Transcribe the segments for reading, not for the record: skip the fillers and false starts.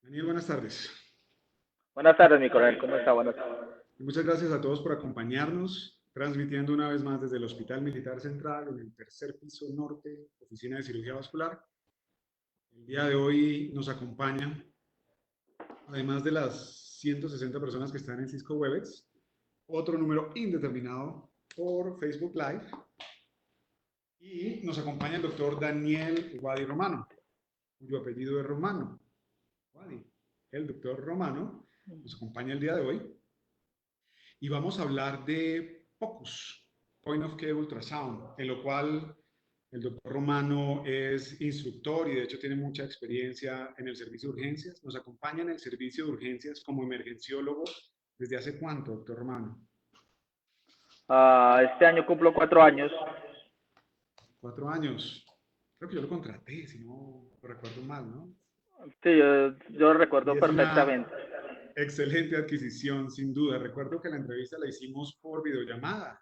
Daniel, buenas tardes. Buenas tardes, mi coronel, ¿cómo está? Buenas tardes. Y muchas gracias a todos por acompañarnos, transmitiendo una vez más desde el Hospital Militar Central en el tercer piso norte, Oficina de Cirugía Vascular. El día de hoy nos acompaña, además de las 160 personas que están en Cisco Webex, otro número indeterminado por Facebook Live. Y nos acompaña el doctor Daniel Wadi Romano, cuyo apellido es Romano. Wadi, el doctor Romano, nos acompaña el día de hoy y vamos a hablar de POCUS, Point of Care Ultrasound, en lo cual el doctor Romano es instructor y de hecho tiene mucha experiencia en el servicio de urgencias. Nos acompaña en el servicio de urgencias como emergenciólogo. ¿Desde hace cuánto, doctor Romano? Este año cumplo 4 años. 4 años. Creo que yo lo contraté, si no lo recuerdo mal, ¿no? Sí, yo lo Y recuerdo es una perfectamente. excelente adquisición, sin duda. Recuerdo que la entrevista la hicimos por videollamada,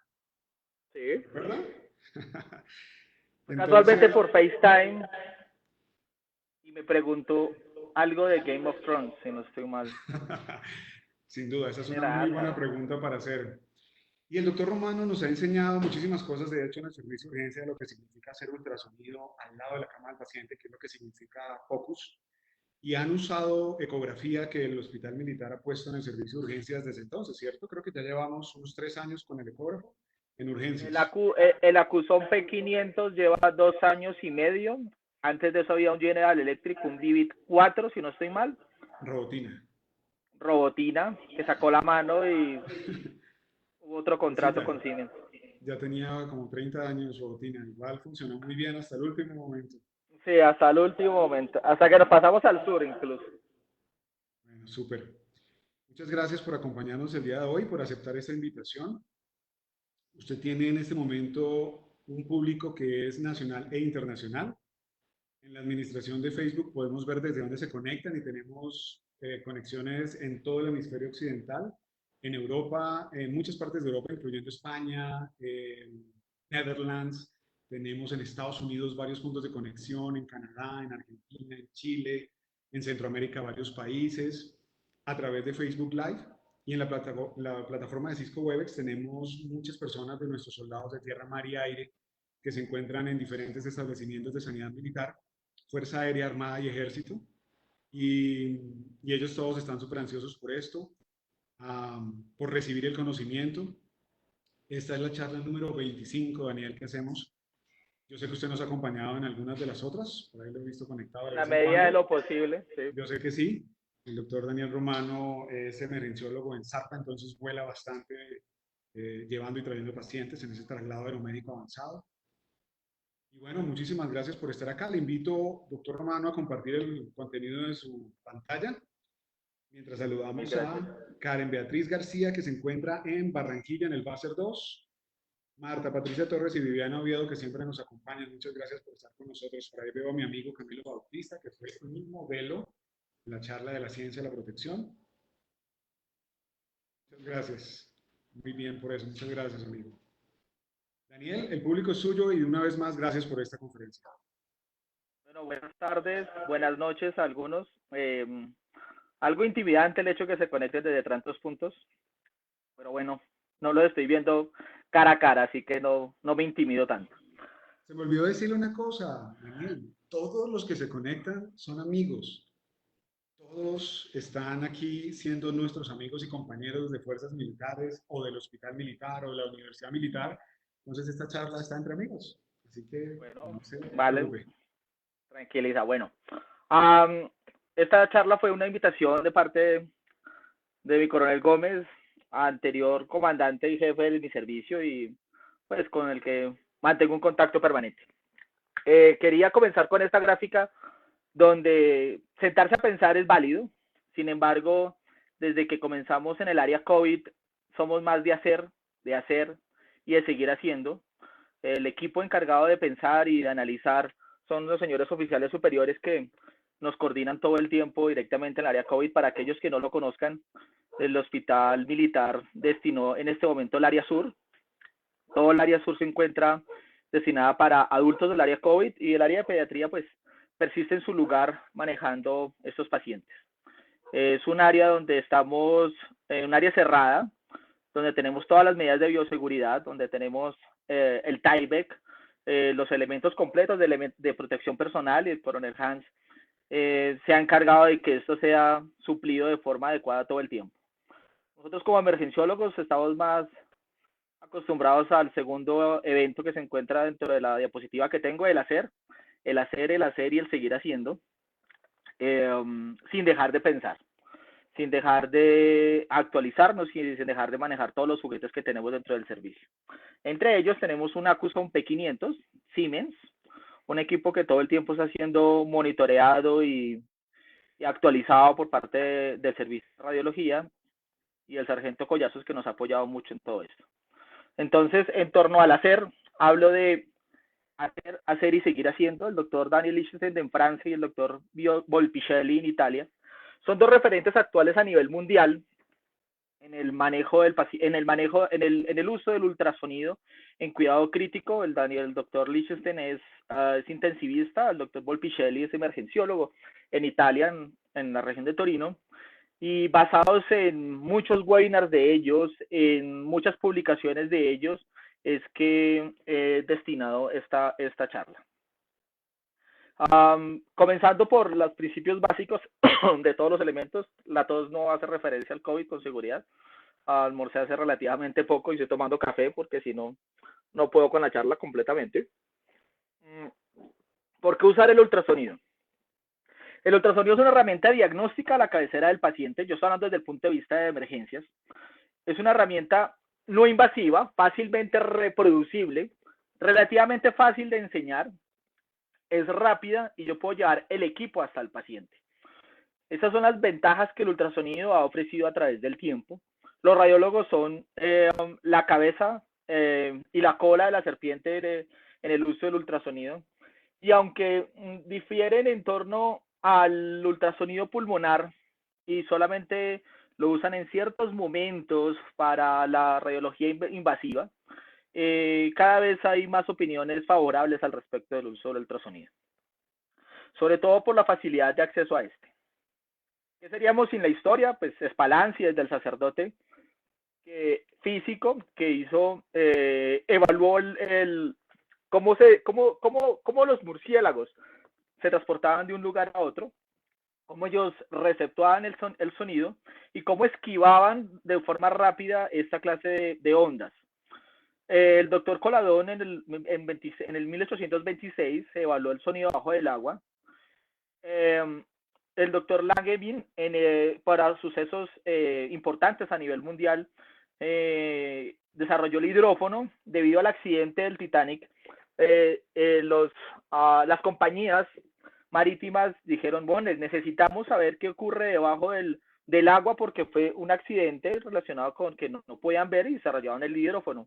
Sí. ¿recuerda? Fue casualmente Entonces, por FaceTime y me preguntó algo de Game of Thrones, si no estoy mal. sin duda, esa es una muy General. buena pregunta para hacer. Y el doctor Romano nos ha enseñado muchísimas cosas, de hecho, en el servicio de urgencia, de lo que significa hacer ultrasonido al lado de la cama del paciente, que es lo que significa focus. Y han usado ecografía que el Hospital Militar ha puesto en el servicio de urgencias desde entonces, ¿cierto? Creo que ya llevamos unos 3 años con el ecógrafo en urgencias. El Acuzón P500 lleva 2 años y medio. Antes de eso había un General Electric, un Divid 4, si no estoy mal. Robotina. Robotina, que sacó la mano y hubo otro contrato Pobrecita, con Siemens. ya tenía como 30 años Robotina. Igual funcionó muy bien hasta el último momento. Sí, hasta el último momento. Hasta que nos pasamos al sur incluso. Bueno, súper. Muchas gracias por acompañarnos el día de hoy, por aceptar esta invitación. Usted tiene en este momento un público que es nacional e internacional. En la administración de Facebook podemos ver desde dónde se conectan y tenemos conexiones en todo el hemisferio occidental, en Europa, en muchas partes de Europa, incluyendo España, Netherlands. Tenemos en Estados Unidos varios puntos de conexión, en Canadá, en Argentina, en Chile, en Centroamérica varios países, a través de Facebook Live. Y en la plataforma de Cisco Webex tenemos muchas personas de nuestros soldados de tierra, mar y aire que se encuentran en diferentes establecimientos de sanidad militar, Fuerza Aérea, Armada y Ejército. Y, y ellos todos están súper ansiosos por esto, por recibir el conocimiento. Esta es la charla número 25, Daniel, que hacemos. Yo sé que usted nos ha acompañado en algunas de las otras, por ahí lo he visto conectado En de la vez en medida de cuando. lo posible, sí. Yo sé que sí. El doctor Daniel Romano es emergenciólogo en ZAPA, entonces vuela bastante llevando y trayendo pacientes en ese traslado aeromédico avanzado. Y bueno, muchísimas gracias por estar acá. Le invito, doctor Romano, a compartir el contenido de su pantalla mientras Mil saludamos gracias. a Karen Beatriz García, que se encuentra en Barranquilla, en el Bácer 2. Marta Patricia Torres y Viviana Oviedo, que siempre nos acompañan. Muchas gracias por estar con nosotros. Por ahí veo a mi amigo Camilo Bautista, que fue mi modelo en la charla de la ciencia de la protección. Muchas gracias. Muy bien por eso. Muchas gracias, amigo. Daniel, el público es suyo y una vez más, gracias por esta conferencia. Bueno, buenas tardes, buenas noches a algunos. Algo intimidante el hecho que se conecten desde tantos puntos, pero bueno, no lo estoy viendo cara a cara, así que no me intimido tanto. Se me olvidó decirle una cosa, Daniel. Todos los que se conectan son amigos. Todos están aquí siendo nuestros amigos y compañeros de fuerzas militares o del hospital militar o de la universidad militar. Entonces esta charla está entre amigos. Así que Bueno, no se vale, preocupe. tranquiliza. Bueno, um, esta charla fue una invitación de parte de mi coronel Gómez, anterior comandante y jefe de mi servicio y pues con el que mantengo un contacto permanente. Quería comenzar con esta gráfica donde sentarse a pensar es válido. Sin embargo, desde que comenzamos en el área COVID, somos más de hacer y de seguir haciendo. El equipo encargado de pensar y de analizar son los señores oficiales superiores que nos coordinan todo el tiempo directamente en el área COVID. Para aquellos que no lo conozcan, el hospital militar destinó en este momento el área sur. Todo el área sur se encuentra destinada para adultos del área COVID y el área de pediatría pues persiste en su lugar manejando estos pacientes. Es un área donde estamos, un área cerrada, donde tenemos todas las medidas de bioseguridad, donde tenemos el Tyvek, los elementos completos de protección personal, y el coronel Hans se ha encargado de que esto sea suplido de forma adecuada todo el tiempo. Nosotros como emergenciólogos estamos más acostumbrados al segundo evento que se encuentra dentro de la diapositiva que tengo, el hacer y el seguir haciendo, sin dejar de pensar, sin dejar de actualizarnos y sin dejar de manejar todos los juguetes que tenemos dentro del servicio. Entre ellos tenemos un Acuscom P500 Siemens, un equipo que todo el tiempo está siendo monitoreado y actualizado por parte del servicio de radiología, y el sargento Collazos, que nos ha apoyado mucho en todo esto. Entonces, en torno al hacer, hablo de hacer y seguir haciendo. El doctor Daniel Lichtenstein en Francia y el doctor Volpicelli en Italia son dos referentes actuales a nivel mundial en el manejo del en el uso del ultrasonido en cuidado crítico. El doctor Lichtenstein es intensivista, el doctor Volpicelli es emergenciólogo en Italia, en la región de Torino, y basados en muchos webinars de ellos, en muchas publicaciones de ellos, es que he destinado esta charla. Comenzando por los principios básicos de todos los elementos. La tos no hace referencia al COVID, con seguridad. Almorcé hace relativamente poco y estoy tomando café porque si no, no puedo con la charla completamente. ¿Por qué usar el ultrasonido? El ultrasonido es una herramienta diagnóstica a la cabecera del paciente. Yo estoy hablando desde el punto de vista de emergencias. Es una herramienta no invasiva, fácilmente reproducible, relativamente fácil de enseñar, es rápida y yo puedo llevar el equipo hasta el paciente. Esas son las ventajas que el ultrasonido ha ofrecido a través del tiempo. Los radiólogos son la cabeza y la cola de la serpiente en el uso del ultrasonido. Y aunque difieren en torno al ultrasonido pulmonar y solamente lo usan en ciertos momentos para la radiología invasiva, cada vez hay más opiniones favorables al respecto del uso del ultrasonido, sobre todo por la facilidad de acceso a este. ¿Qué seríamos sin la historia? Pues Spallanzani, desde el sacerdote físico que hizo, evaluó cómo los murciélagos se transportaban de un lugar a otro, cómo ellos receptuaban el sonido y cómo esquivaban de forma rápida esta clase de ondas. El doctor Coladón en el 1826 se evaluó el sonido bajo del agua. El doctor Langevin para sucesos importantes a nivel mundial desarrolló el hidrófono. Debido al accidente del Titanic, las compañías marítimas dijeron, bueno, necesitamos saber qué ocurre debajo del agua porque fue un accidente relacionado con que no podían ver, y desarrollaron el hidrófono.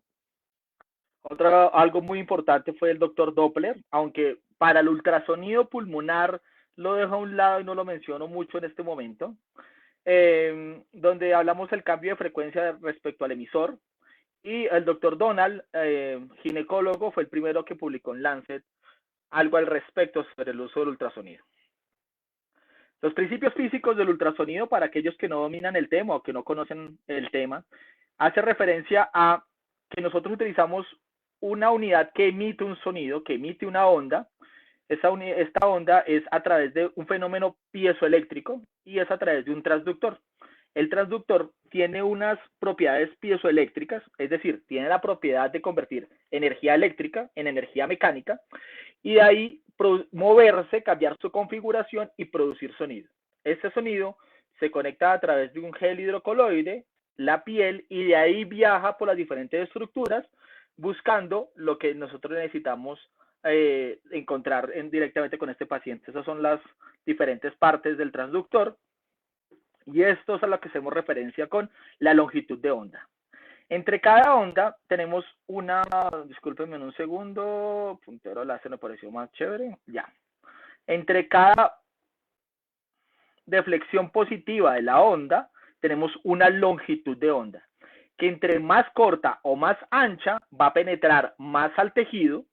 Algo muy importante fue el doctor Doppler, aunque para el ultrasonido pulmonar lo dejo a un lado y no lo menciono mucho en este momento, donde hablamos del cambio de frecuencia respecto al emisor. Y el doctor Donald, ginecólogo, fue el primero que publicó en Lancet algo al respecto sobre el uso del ultrasonido. Los principios físicos del ultrasonido, para aquellos que no dominan el tema o que no conocen el tema, hace referencia a que nosotros utilizamos una unidad que emite un sonido, que emite una onda. Esta onda es a través de un fenómeno piezoeléctrico y es a través de un transductor. El transductor tiene unas propiedades piezoeléctricas, es decir, tiene la propiedad de convertir energía eléctrica en energía mecánica y de ahí moverse, cambiar su configuración y producir sonido. Este sonido se conecta a través de un gel hidrocoloide, la piel, y de ahí viaja por las diferentes estructuras buscando lo que nosotros necesitamos encontrar directamente con este paciente. Esas son las diferentes partes del transductor y esto es a lo que hacemos referencia con la longitud de onda. Entre cada onda tenemos una, discúlpenme un segundo, puntero láser me pareció más chévere, ya. Entre cada deflexión positiva de la onda tenemos una longitud de onda, que entre más corta o más ancha va a penetrar más al tejido,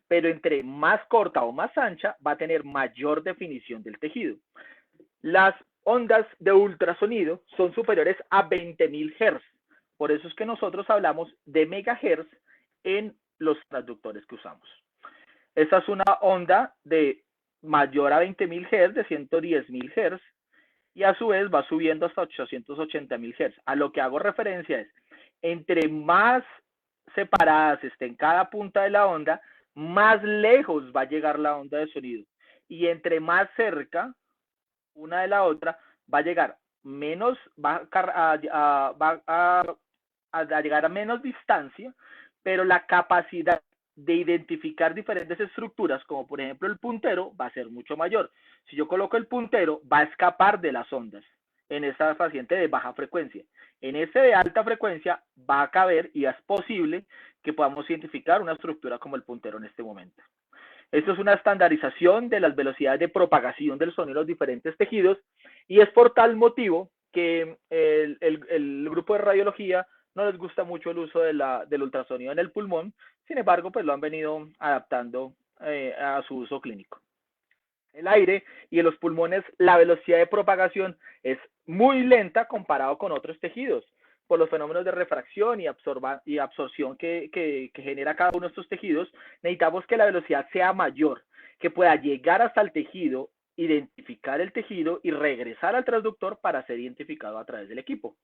pero entre más corta o más ancha va a tener mayor definición del tejido. Las ondas de ultrasonido son superiores a 20.000 Hz. Por eso es que nosotros hablamos de megahertz en los transductores que usamos. Esta es una onda de mayor a 20.000 Hz, de 110.000 Hz, y a su vez va subiendo hasta 880.000 Hz. A lo que hago referencia es, entre más separadas estén cada punta de la onda, más lejos va a llegar la onda de sonido. Y entre más cerca una de la otra, va a llegar menos, va a llegar a menos distancia, pero la capacidad de identificar diferentes estructuras, como por ejemplo el puntero, va a ser mucho mayor. Si yo coloco el puntero, va a escapar de las ondas en esta paciente de baja frecuencia. En este de alta frecuencia va a caber y es posible que podamos identificar una estructura como el puntero en este momento. Esto es una estandarización de las velocidades de propagación del sonido en los diferentes tejidos y es por tal motivo que el grupo de radiología no les gusta mucho el uso del ultrasonido en el pulmón, sin embargo, pues lo han venido adaptando a su uso clínico. El aire y en los pulmones la velocidad de propagación es muy lenta comparado con otros tejidos por los fenómenos de refracción y absorción que genera cada uno de estos tejidos. Necesitamos que la velocidad sea mayor, que pueda llegar hasta el tejido, identificar el tejido y regresar al transductor para ser identificado a través del equipo.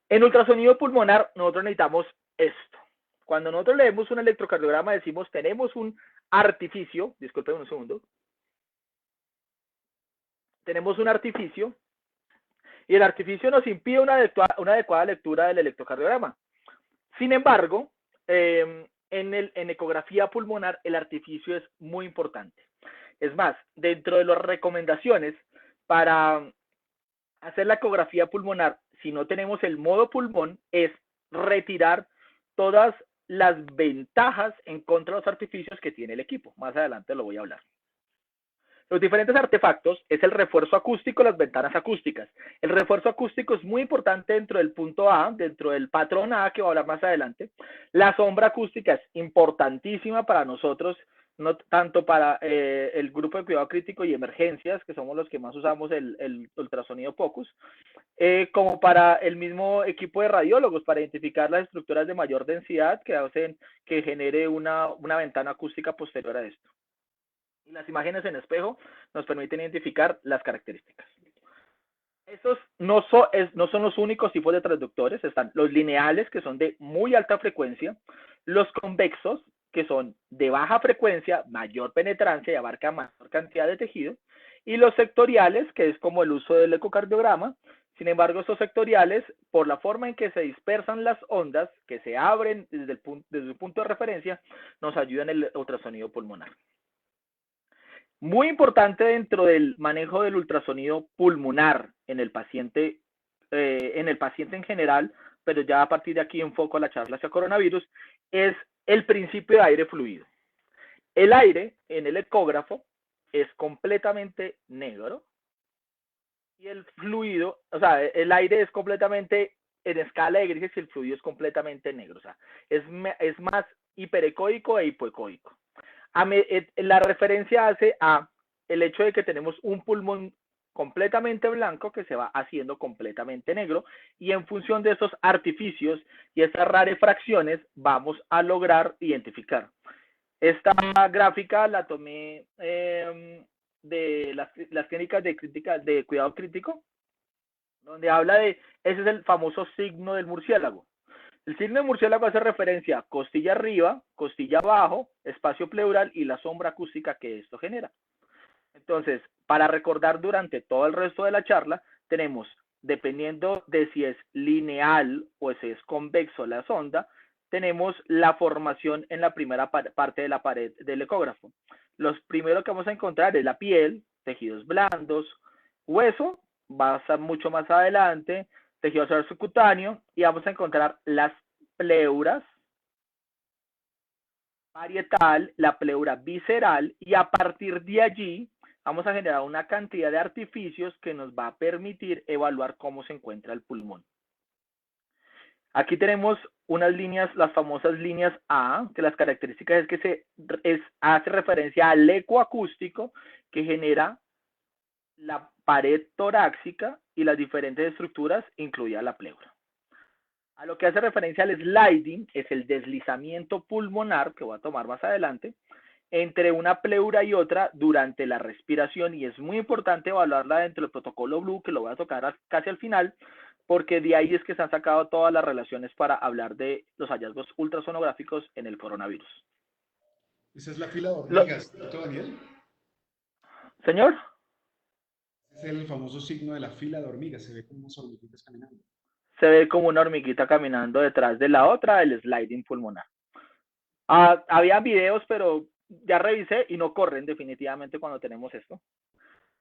En ultrasonido pulmonar nosotros necesitamos esto. Cuando nosotros leemos un electrocardiograma decimos tenemos un artificio, disculpen un segundo, tenemos un artificio y el artificio nos impide una adecuada lectura del electrocardiograma. Sin embargo, en ecografía pulmonar el artificio es muy importante. Es más, dentro de las recomendaciones para hacer la ecografía pulmonar, si no tenemos el modo pulmón, es retirar todas las ventajas en contra de los artificios que tiene el equipo. Más adelante lo voy a hablar. Los diferentes artefactos es el refuerzo acústico, las ventanas acústicas. El refuerzo acústico es muy importante dentro del punto A, dentro del patrón A, que voy a hablar más adelante. La sombra acústica es importantísima para nosotros, no tanto para el grupo de cuidado crítico y emergencias, que somos los que más usamos el ultrasonido POCUS, como para el mismo equipo de radiólogos, para identificar las estructuras de mayor densidad que hacen que genere una ventana acústica posterior a esto. Y las imágenes en espejo nos permiten identificar las características. Estos no son los únicos tipos de transductores. Están los lineales, que son de muy alta frecuencia, los convexos, que son de baja frecuencia, mayor penetrancia y abarca mayor cantidad de tejido, y los sectoriales, que es como el uso del ecocardiograma. Sin embargo, estos sectoriales, por la forma en que se dispersan las ondas, que se abren desde el punto de referencia, nos ayudan en el ultrasonido pulmonar. Muy importante dentro del manejo del ultrasonido pulmonar en el paciente en general, pero ya a partir de aquí enfoco la charla hacia coronavirus, es el principio de aire fluido. El aire en el ecógrafo es completamente negro y el fluido, o sea, el aire es completamente en escala de grises y el fluido es completamente negro, o sea, es más hiperecoico e hipoecoico. La referencia hace a el hecho de que tenemos un pulmón completamente blanco que se va haciendo completamente negro y en función de esos artificios y esas rarefacciones vamos a lograr identificar. Esta gráfica la tomé de las clínicas de cuidado crítico, donde habla de, ese es el famoso signo del murciélago. El signo de murciélago hace referencia a costilla arriba, costilla abajo, espacio pleural y la sombra acústica que esto genera. Entonces, para recordar durante todo el resto de la charla, tenemos, dependiendo de si es lineal o si es convexo la sonda, tenemos la formación en la primera parte de la pared del ecógrafo. Los primeros que vamos a encontrar es la piel, tejidos blandos, hueso, va a estar mucho más adelante, tejido celular subcutáneo, y vamos a encontrar las pleuras, parietal, la pleura visceral, y a partir de allí vamos a generar una cantidad de artificios que nos va a permitir evaluar cómo se encuentra el pulmón. Aquí tenemos unas líneas, las famosas líneas A, que las características es que hace referencia al eco acústico que genera la pared torácica y las diferentes estructuras, incluida la pleura. A lo que hace referencia al sliding, es el deslizamiento pulmonar, que voy a tomar más adelante, entre una pleura y otra durante la respiración, y es muy importante evaluarla dentro del protocolo Blue, que lo voy a tocar casi al final, porque de ahí es que se han sacado todas las relaciones para hablar de los hallazgos ultrasonográficos en el coronavirus. Esa es la fila de hormigas, ¿cierto, Daniel? Señor, Es el famoso signo de la fila de hormigas, se ve como unas hormiguitas caminando. se ve como una hormiguita caminando detrás de la otra, el sliding pulmonar. Había videos, pero ya revisé y no corren definitivamente cuando tenemos esto.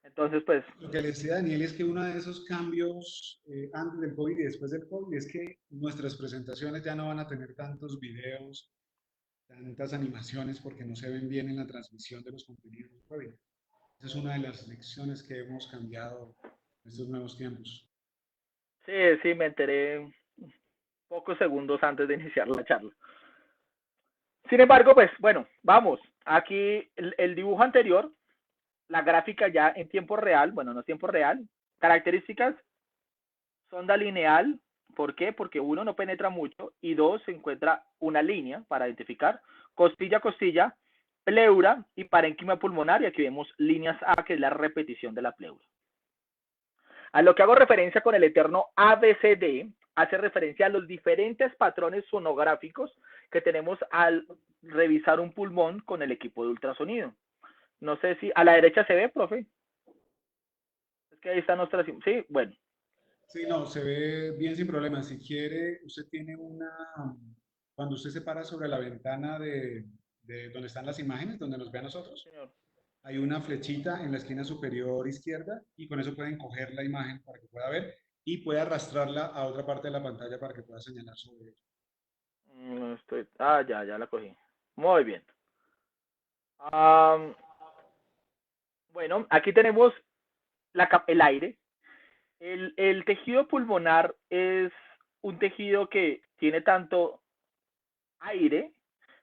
Entonces, pues... Lo que le decía Daniel es que uno de esos cambios antes del COVID y después del COVID es que nuestras presentaciones ya no van a tener tantos videos, tantas animaciones, porque no se ven bien en la transmisión de los contenidos del webinar. Esa es una de las lecciones que hemos cambiado en estos nuevos tiempos. Sí, sí, me enteré pocos segundos antes de iniciar la charla. Sin embargo, pues bueno, vamos. Aquí el dibujo anterior, la gráfica ya en tiempo real, bueno, no es tiempo real. Características, sonda lineal. ¿Por qué? Porque uno, no penetra mucho, y dos, se encuentra una línea para identificar costilla a costilla, pleura y parénquima pulmonar, y aquí vemos líneas A, que es la repetición de la pleura. A lo que hago referencia con el eterno ABCD, hace referencia a los diferentes patrones sonográficos que tenemos al revisar un pulmón con el equipo de ultrasonido. No sé si a la derecha se ve, profe. Es que ahí está nuestra... Sí, bueno. Sí, no, se ve bien sin problema. Si quiere, usted tiene una... Cuando usted se para sobre la ventana de donde están las imágenes, donde nos ve a nosotros, Señor. hay una flechita en la esquina superior izquierda y con eso pueden coger la imagen para que pueda ver y puede arrastrarla a otra parte de la pantalla para que pueda señalar sobre ella. Ya la cogí. Muy bien. Bueno, aquí tenemos el aire. El tejido pulmonar es un tejido que tiene tanto aire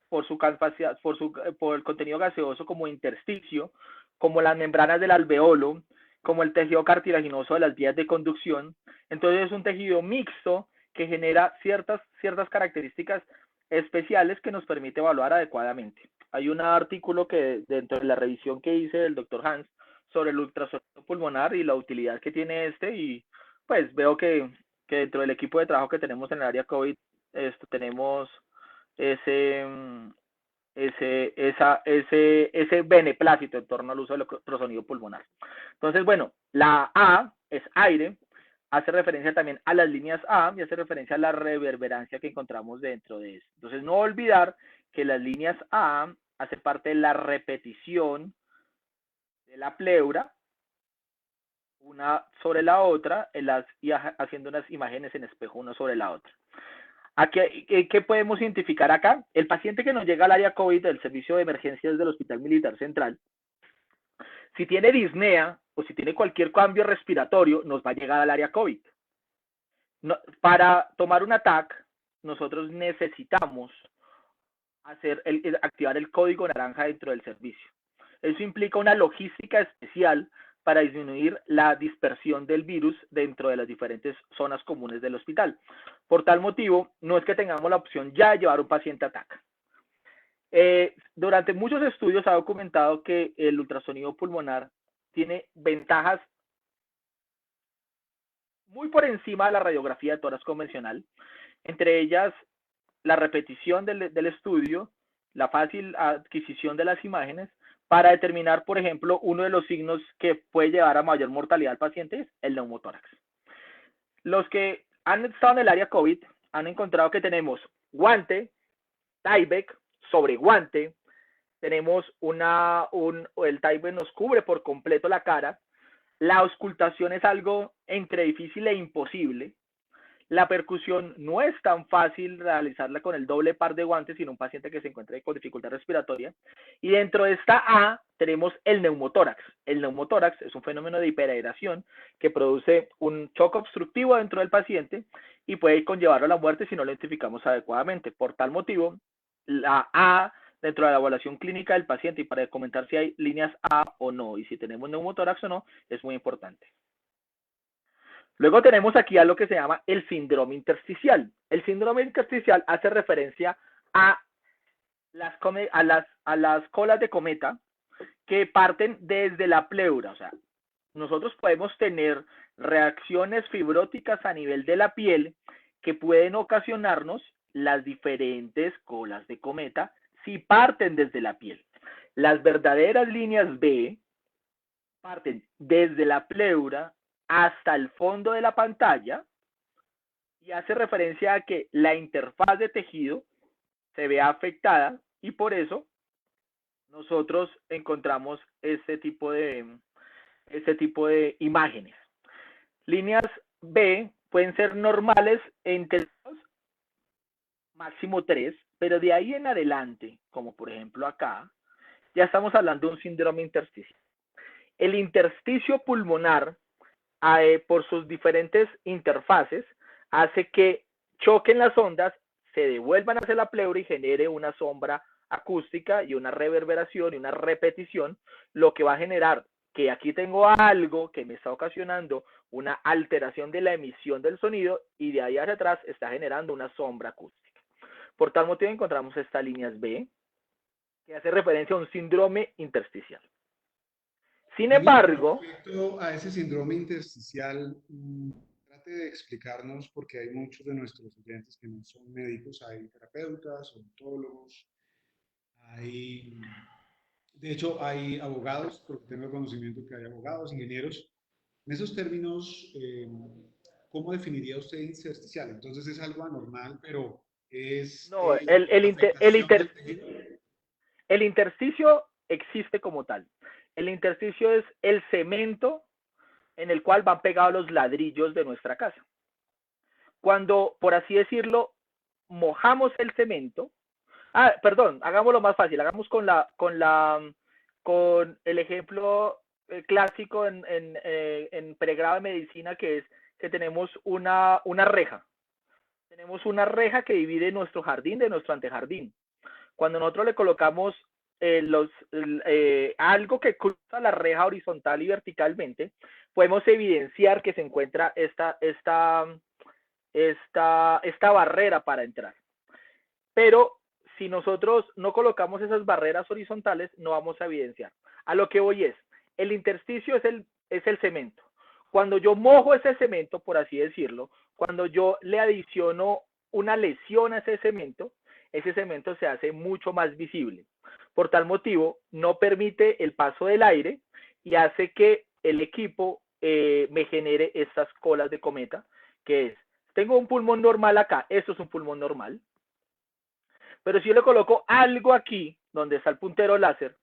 por su capacidad, por el contenido gaseoso, como intersticio, como las membranas del alveolo, como el tejido cartilaginoso de las vías de conducción. Entonces es un tejido mixto que genera ciertas características especiales que nos permite evaluar adecuadamente. Hay un artículo que dentro de la revisión que hice del doctor Hans sobre el ultrasonido pulmonar y la utilidad que tiene y pues veo que dentro del equipo de trabajo que tenemos en el área COVID tenemos ese beneplácito en torno al uso del ultrasonido pulmonar. Entonces, bueno, la A es aire, hace referencia también a las líneas A y hace referencia a la reverberancia que encontramos dentro de eso. Entonces, no olvidar que las líneas A hace parte de la repetición de la pleura, una sobre la otra, y haciendo unas imágenes en espejo una sobre la otra. Aquí, ¿qué podemos identificar acá? El paciente que nos llega al área COVID del servicio de emergencias del Hospital Militar Central, si tiene disnea o si tiene cualquier cambio respiratorio, nos va a llegar al área COVID. No, para tomar un ATAC, nosotros necesitamos activar el código naranja dentro del servicio. Eso implica una logística especial para disminuir la dispersión del virus dentro de las diferentes zonas comunes del hospital. Por tal motivo, no es que tengamos la opción ya de llevar un paciente a TAC. Durante muchos estudios se ha documentado que el ultrasonido pulmonar tiene ventajas muy por encima de la radiografía de tórax convencional, entre ellas la repetición del estudio, la fácil adquisición de las imágenes, para determinar, por ejemplo, uno de los signos que puede llevar a mayor mortalidad al paciente es el neumotórax. Los que han estado en el área COVID han encontrado que tenemos guante, Tyvek, sobre guante, tenemos el Tyvek nos cubre por completo la cara, la auscultación es algo entre difícil e imposible, la percusión no es tan fácil realizarla con el doble par de guantes, sino un paciente que se encuentre con dificultad respiratoria. Y dentro de esta A tenemos el neumotórax. El neumotórax es un fenómeno de hiperaeración que produce un shock obstructivo dentro del paciente y puede conllevarlo a la muerte si no lo identificamos adecuadamente. Por tal motivo, la A dentro de la evaluación clínica del paciente y para comentar si hay líneas A o no y si tenemos neumotórax o no, es muy importante. Luego tenemos aquí algo que se llama el síndrome intersticial. El síndrome intersticial hace referencia a las colas de cometa que parten desde la pleura. O sea, nosotros podemos tener reacciones fibróticas a nivel de la piel que pueden ocasionarnos las diferentes colas de cometa si parten desde la piel. Las verdaderas líneas B parten desde la pleura hasta el fondo de la pantalla y hace referencia a que la interfaz de tejido se ve afectada y por eso nosotros encontramos este tipo de imágenes. Líneas B pueden ser normales entre 2, máximo 3, pero de ahí en adelante, como por ejemplo acá, ya estamos hablando de un síndrome intersticial. El intersticio pulmonar, por sus diferentes interfaces, hace que choquen las ondas, se devuelvan hacia la pleura y genere una sombra acústica y una reverberación y una repetición, lo que va a generar que aquí tengo algo que me está ocasionando una alteración de la emisión del sonido y de ahí hacia atrás está generando una sombra acústica. Por tal motivo encontramos estas líneas B, que hace referencia a un síndrome intersticial. Sin embargo, respecto a ese síndrome intersticial, trate de explicarnos, porque hay muchos de nuestros oyentes que no son médicos, hay terapeutas, odontólogos, de hecho, hay abogados, porque tengo el conocimiento que hay abogados, ingenieros. En esos términos, ¿cómo definiría usted intersticial? Entonces es algo anormal, pero es no, afectación del tejido. el intersticio existe como tal. El intersticio es el cemento en el cual van pegados los ladrillos de nuestra casa. Cuando, por así decirlo, mojamos el cemento, perdón, hagámoslo más fácil, hagamos con el ejemplo clásico en pregrado de medicina, que es que tenemos una reja. Tenemos una reja que divide nuestro jardín de nuestro antejardín. Cuando nosotros le colocamos algo que cruza la reja horizontal y verticalmente, podemos evidenciar que se encuentra esta barrera para entrar. Pero si nosotros no colocamos esas barreras horizontales, no vamos a evidenciar. A lo que voy es, el intersticio es el cemento. Cuando yo mojo ese cemento, por así decirlo, cuando yo le adiciono una lesión a ese cemento se hace mucho más visible. Por tal motivo, no permite el paso del aire y hace que el equipo me genere estas colas de cometa, que es, tengo un pulmón normal acá, esto es un pulmón normal, pero si yo le coloco algo aquí, donde está el puntero láser,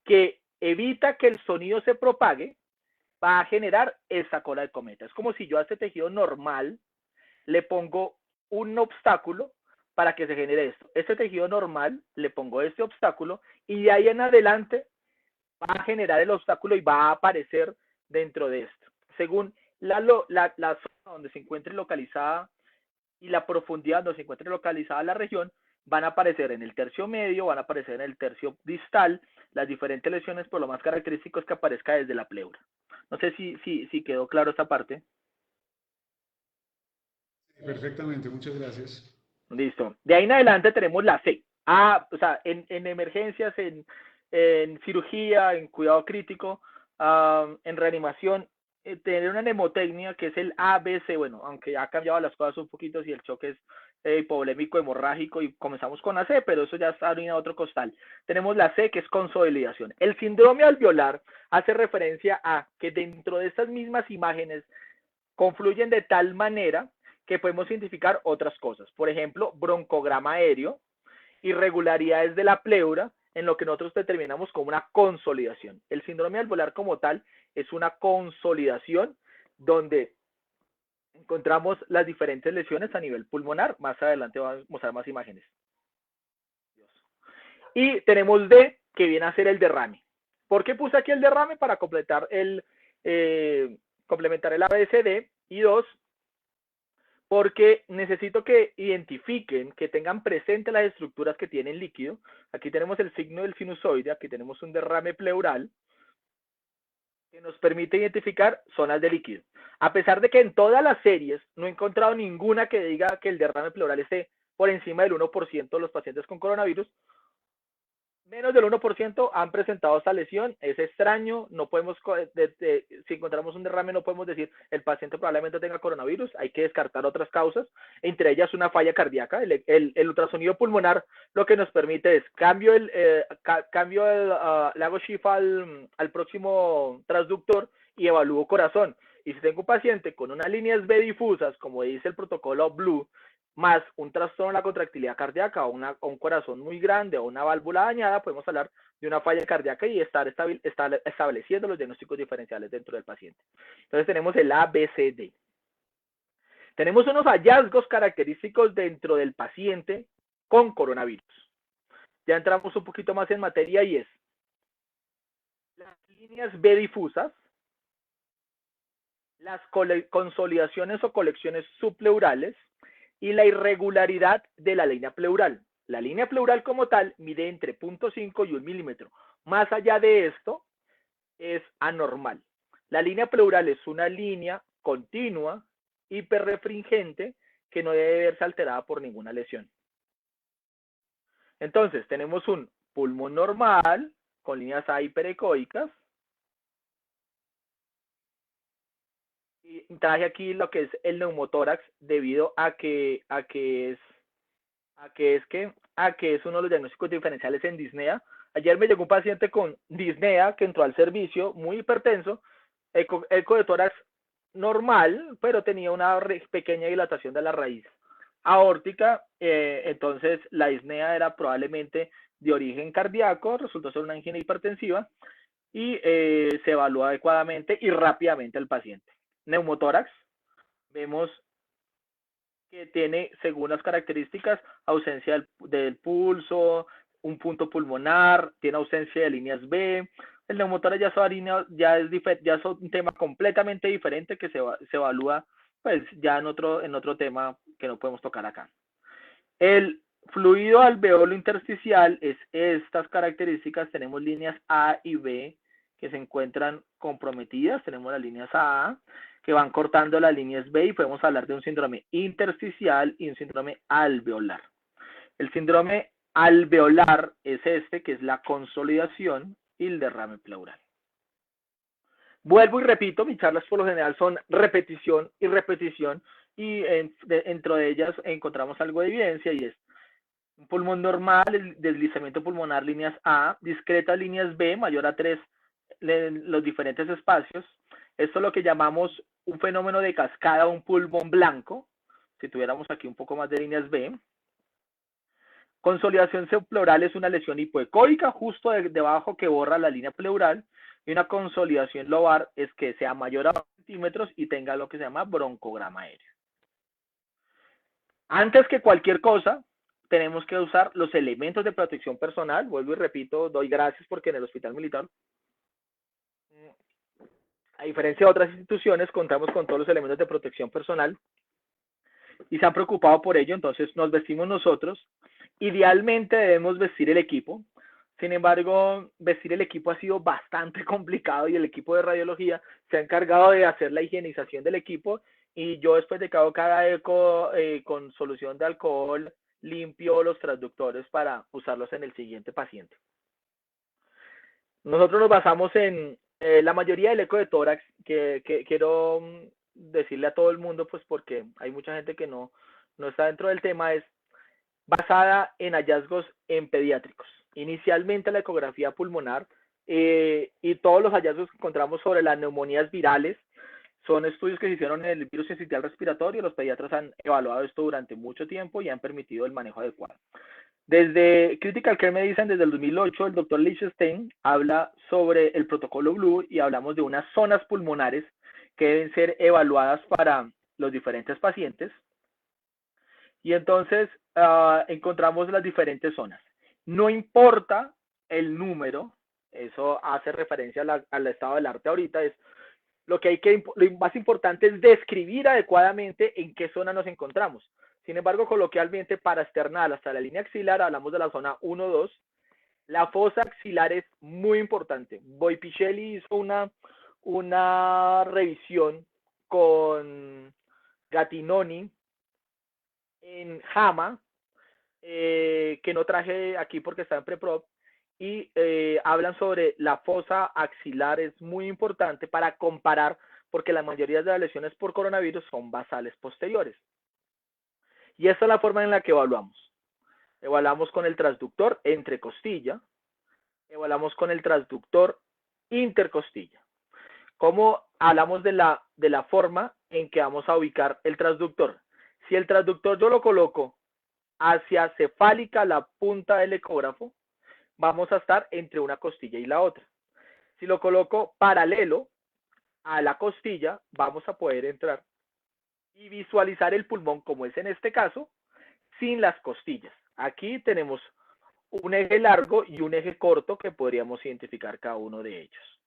que evita que el sonido se propague, va a generar esa cola de cometa. Es como si yo a este tejido normal le pongo un obstáculo para que se genere esto. Este tejido normal le pongo este obstáculo y de ahí en adelante va a generar el obstáculo y va a aparecer dentro de esto. Según la zona donde se encuentre localizada y la profundidad donde se encuentre localizada la región, van a aparecer en el tercio medio, van a aparecer en el tercio distal, las diferentes lesiones, por lo más característico es que aparezca desde la pleura. No sé si quedó claro esta parte. Perfectamente, muchas gracias. Listo. De ahí en adelante tenemos la C. O sea, en emergencias, en cirugía, en cuidado crítico, en reanimación, tener una mnemotecnia que es el ABC, bueno, aunque ha cambiado las cosas un poquito si el choque es hipovolémico hemorrágico y comenzamos con la C, pero eso ya está en otro costal. Tenemos la C, que es consolidación. El síndrome alveolar hace referencia a que dentro de estas mismas imágenes confluyen de tal manera que podemos identificar otras cosas. Por ejemplo, broncograma aéreo, irregularidades de la pleura, en lo que nosotros determinamos como una consolidación. El síndrome alveolar como tal es una consolidación donde encontramos las diferentes lesiones a nivel pulmonar. Más adelante vamos a mostrar más imágenes. Y tenemos D, que viene a ser el derrame. ¿Por qué puse aquí el derrame? Para complementar el ABCD. Y 2, porque necesito que identifiquen, que tengan presente las estructuras que tienen líquido. Aquí tenemos el signo del sinusoide, aquí tenemos un derrame pleural, que nos permite identificar zonas de líquido. A pesar de que en todas las series no he encontrado ninguna que diga que el derrame pleural esté por encima del 1% de los pacientes con coronavirus, menos del 1% han presentado esta lesión. Es extraño, no podemos, si encontramos un derrame no podemos decir el paciente probablemente tenga coronavirus, hay que descartar otras causas, entre ellas una falla cardíaca. El ultrasonido pulmonar lo que nos permite es cambio el le hago shift al próximo transductor y evalúo corazón. Y si tengo un paciente con unas líneas B difusas, como dice el protocolo Blue, más un trastorno en la contractilidad cardíaca o un corazón muy grande o una válvula dañada, podemos hablar de una falla cardíaca y estar estableciendo los diagnósticos diferenciales dentro del paciente. Entonces tenemos el ABCD. Tenemos unos hallazgos característicos dentro del paciente con coronavirus. Ya entramos un poquito más en materia y es las líneas B difusas, las consolidaciones o colecciones subpleurales y la irregularidad de la línea pleural. La línea pleural como tal mide entre 0.5 y 1 milímetro. Más allá de esto, es anormal. La línea pleural es una línea continua, hiperrefringente, que no debe verse alterada por ninguna lesión. Entonces, tenemos un pulmón normal, con líneas A hiperecoicas. Y traje aquí lo que es el neumotórax debido a que es uno de los diagnósticos diferenciales en disnea. Ayer me llegó un paciente con disnea que entró al servicio muy hipertenso, eco de tórax normal, pero tenía una pequeña dilatación de la raíz aórtica. Entonces la disnea era probablemente de origen cardíaco, resultó ser una angina hipertensiva y se evaluó adecuadamente y rápidamente al paciente. Neumotórax, vemos que tiene, según las características, ausencia del pulso, un punto pulmonar, tiene ausencia de líneas B. El neumotórax ya es un tema completamente diferente que se evalúa pues ya en otro tema que no podemos tocar acá. El fluido alveolo intersticial es estas características. Tenemos líneas A y B que se encuentran comprometidas. Tenemos las líneas A que van cortando las líneas B y podemos hablar de un síndrome intersticial y un síndrome alveolar. El síndrome alveolar es este, que es la consolidación y el derrame pleural. Vuelvo y repito, mis charlas por lo general son repetición y repetición, y dentro de ellas encontramos algo de evidencia, y es un pulmón normal, el deslizamiento pulmonar líneas A, discretas líneas B, mayor a 3 los diferentes espacios. Esto es lo que llamamos un fenómeno de cascada, un pulmón blanco, si tuviéramos aquí un poco más de líneas B. Consolidación subpleural es una lesión hipoecoica justo debajo que borra la línea pleural, y una consolidación lobar es que sea mayor a 2 centímetros y tenga lo que se llama broncograma aéreo. Antes que cualquier cosa, tenemos que usar los elementos de protección personal. Vuelvo y repito, doy gracias porque en el Hospital Militar, a diferencia de otras instituciones, contamos con todos los elementos de protección personal y se han preocupado por ello. Entonces nos vestimos nosotros. Idealmente debemos vestir el equipo. Sin embargo, vestir el equipo ha sido bastante complicado y el equipo de radiología se ha encargado de hacer la higienización del equipo, y yo después de que hago cada eco con solución de alcohol limpio los transductores para usarlos en el siguiente paciente. Nosotros nos basamos en la mayoría del eco de tórax, que quiero decirle a todo el mundo, pues porque hay mucha gente que no está dentro del tema, es basada en hallazgos en pediátricos. Inicialmente la ecografía pulmonar y todos los hallazgos que encontramos sobre las neumonías virales son estudios que se hicieron en el virus sincitial respiratorio. Los pediatras han evaluado esto durante mucho tiempo y han permitido el manejo adecuado. Desde Critical Care Medicine, desde el 2008, el doctor Lichtenstein habla sobre el protocolo Blue y hablamos de unas zonas pulmonares que deben ser evaluadas para los diferentes pacientes. Y entonces encontramos las diferentes zonas. No importa el número, eso hace referencia al estado del arte ahorita, es lo más importante es describir adecuadamente en qué zona nos encontramos. Sin embargo, coloquialmente, para external hasta la línea axilar, hablamos de la zona 1-2. La fosa axilar es muy importante. Boipicelli hizo una revisión con Gattinoni en JAMA, que no traje aquí porque está en Preprop, y hablan sobre la fosa axilar. Es muy importante para comparar, porque la mayoría de las lesiones por coronavirus son basales posteriores. Y esta es la forma en la que evaluamos. Evaluamos con el transductor entre costilla, evaluamos con el transductor intercostilla. ¿Cómo hablamos de la forma en que vamos a ubicar el transductor? Si el transductor yo lo coloco hacia cefálica, la punta del ecógrafo, vamos a estar entre una costilla y la otra. Si lo coloco paralelo a la costilla, vamos a poder entrar y visualizar el pulmón, como es en este caso, sin las costillas. Aquí tenemos un eje largo y un eje corto que podríamos identificar cada uno de ellos.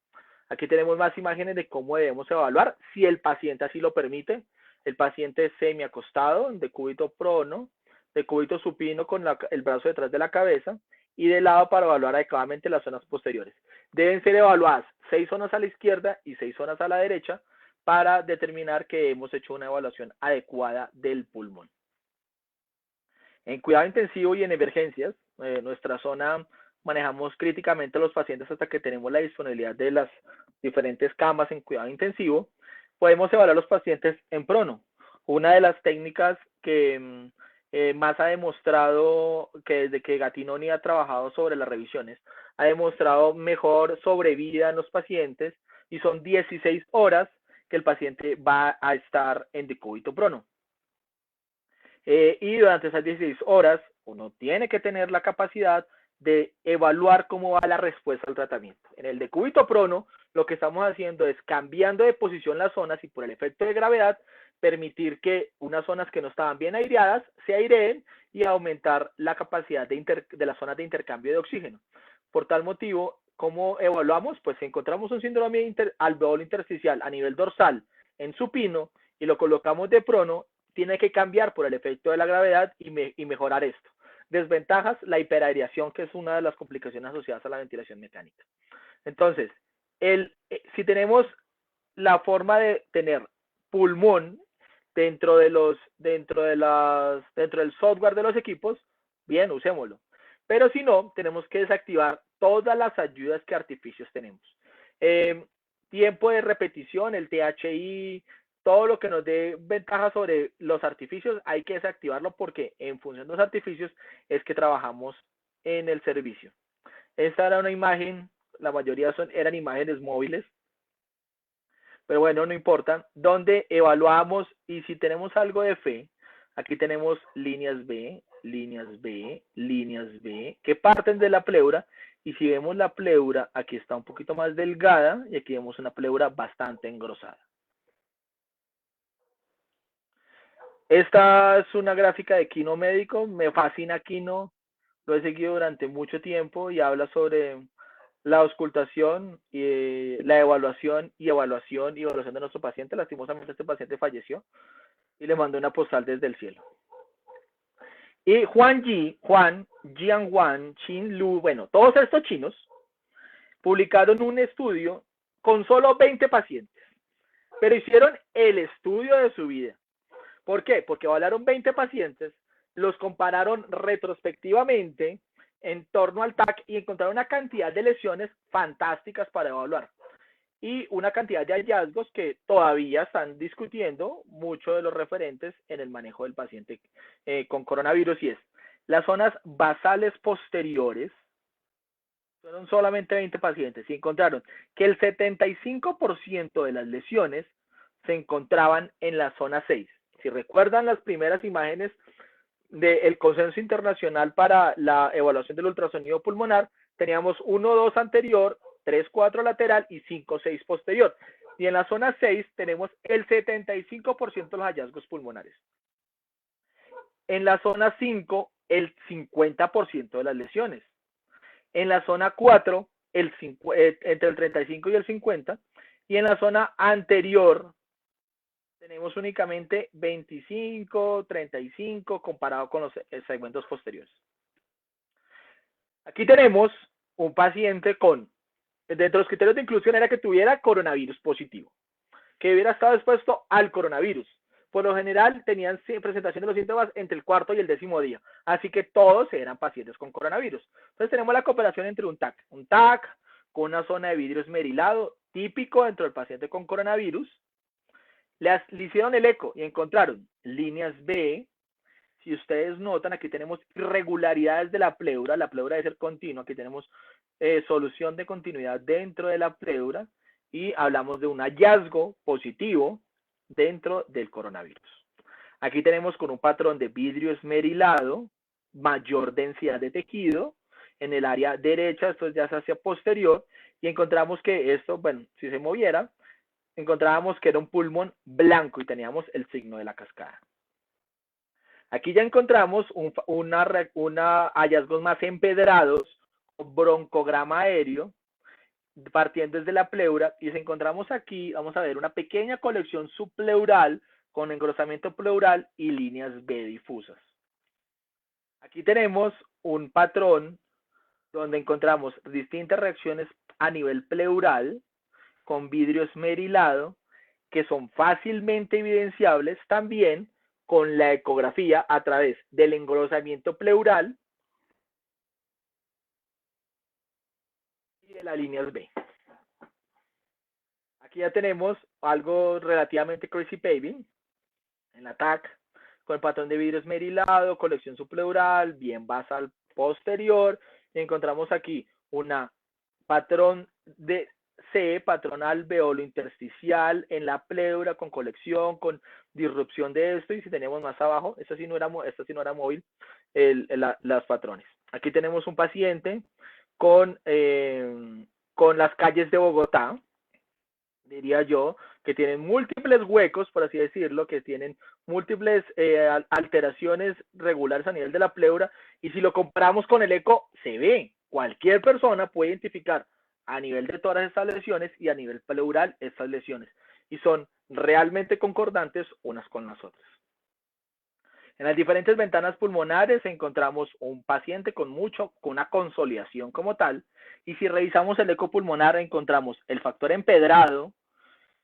Aquí tenemos más imágenes de cómo debemos evaluar, si el paciente así lo permite. El paciente es semiacostado, en decúbito prono, decúbito supino con el brazo detrás de la cabeza y de lado para evaluar adecuadamente las zonas posteriores. Deben ser evaluadas 6 zonas a la izquierda y 6 zonas a la derecha para determinar que hemos hecho una evaluación adecuada del pulmón. En cuidado intensivo y en emergencias, nuestra zona manejamos críticamente a los pacientes hasta que tenemos la disponibilidad de las diferentes camas en cuidado intensivo. Podemos evaluar a los pacientes en prono. Una de las técnicas que más ha demostrado, que desde que Gattinoni ha trabajado sobre las revisiones, ha demostrado mejor sobrevida en los pacientes, y son 16 horas que el paciente va a estar en decúbito prono. Y durante esas 16 horas uno tiene que tener la capacidad de evaluar cómo va la respuesta al tratamiento. En el decúbito prono, lo que estamos haciendo es cambiando de posición las zonas y por el efecto de gravedad permitir que unas zonas que no estaban bien aireadas se aireen y aumentar la capacidad de las zonas de intercambio de oxígeno. Por tal motivo, ¿cómo evaluamos? Pues si encontramos un síndrome alveolo intersticial a nivel dorsal en supino y lo colocamos de prono, tiene que cambiar por el efecto de la gravedad y mejorar esto. Desventajas, la hiperaireación, que es una de las complicaciones asociadas a la ventilación mecánica. Entonces, si tenemos la forma de tener pulmón dentro del software de los equipos, bien, usémoslo. Pero si no, tenemos que desactivar todas las ayudas que artificios tenemos. Tiempo de repetición, el THI, todo lo que nos dé ventaja sobre los artificios, hay que desactivarlo porque en función de los artificios es que trabajamos en el servicio. Esta era una imagen, la mayoría eran imágenes móviles, pero bueno, no importa, donde evaluamos, y si tenemos algo de fe, aquí tenemos líneas B, líneas B, líneas B, que parten de la pleura, y si vemos la pleura, aquí está un poquito más delgada, y aquí vemos una pleura bastante engrosada. Esta es una gráfica de Kino Médico, me fascina Kino, lo he seguido durante mucho tiempo y habla sobre la auscultación, la evaluación de nuestro paciente. Lastimosamente este paciente falleció y le mandó una postal desde el cielo. Y Jianwan, Qin Lu, bueno, todos estos chinos publicaron un estudio con solo 20 pacientes, pero hicieron el estudio de su vida. ¿Por qué? Porque evaluaron 20 pacientes, los compararon retrospectivamente en torno al TAC y encontraron una cantidad de lesiones fantásticas para evaluar y una cantidad de hallazgos que todavía están discutiendo mucho de los referentes en el manejo del paciente con coronavirus, y es las zonas basales posteriores. Fueron solamente 20 pacientes y encontraron que el 75% de las lesiones se encontraban en la zona 6. Si recuerdan las primeras imágenes del consenso internacional para la evaluación del ultrasonido pulmonar, teníamos 1-2 anterior, 3-4 lateral y 5-6 posterior. Y en la zona 6 tenemos el 75% de los hallazgos pulmonares. En la zona 5, el 50% de las lesiones. En la zona 4, entre el 35 y el 50. y en la zona anterior tenemos únicamente 25, 35 comparado con los segmentos posteriores. Aquí tenemos un paciente con, dentro de los criterios de inclusión era que tuviera coronavirus positivo, que hubiera estado expuesto al coronavirus. Por lo general tenían presentación de los síntomas entre el cuarto y el 10º día, así que todos eran pacientes con coronavirus. Entonces tenemos la cooperación entre un TAC con una zona de vidrio esmerilado típico dentro del paciente con coronavirus. Le hicieron el eco y encontraron líneas B. Si ustedes notan, aquí tenemos irregularidades de la pleura debe ser continua, aquí tenemos solución de continuidad dentro de la pleura y hablamos de un hallazgo positivo dentro del coronavirus. Aquí tenemos con un patrón de vidrio esmerilado, mayor densidad de tejido, en el área derecha, esto ya es hacia posterior, y encontramos que esto, bueno, si se moviera, encontrábamos que era un pulmón blanco y teníamos el signo de la cascada. Aquí ya encontramos hallazgos más empedrados, broncograma aéreo, partiendo desde la pleura, y si encontramos aquí, vamos a ver una pequeña colección subpleural con engrosamiento pleural y líneas B difusas. Aquí tenemos un patrón donde encontramos distintas reacciones a nivel pleural con vidrio esmerilado que son fácilmente evidenciables también con la ecografía a través del engrosamiento pleural y de las líneas B. Aquí ya tenemos algo relativamente crazy paving en la TAC con el patrón de vidrio esmerilado, colección subpleural, bien basal posterior, y encontramos aquí una patrón de C, patrón alveolo intersticial en la pleura con colección, con disrupción de esto, y si tenemos más abajo, esta sí no era móvil, las patrones. Aquí tenemos un paciente con las calles de Bogotá, diría yo, que tienen múltiples huecos, por así decirlo, que tienen múltiples alteraciones regulares a nivel de la pleura, y si lo comparamos con el eco, se ve. Cualquier persona puede identificar a nivel de todas estas lesiones y a nivel pleural estas lesiones, y son realmente concordantes unas con las otras. En las diferentes ventanas pulmonares encontramos un paciente con una consolidación como tal, y si revisamos el eco pulmonar encontramos el factor empedrado,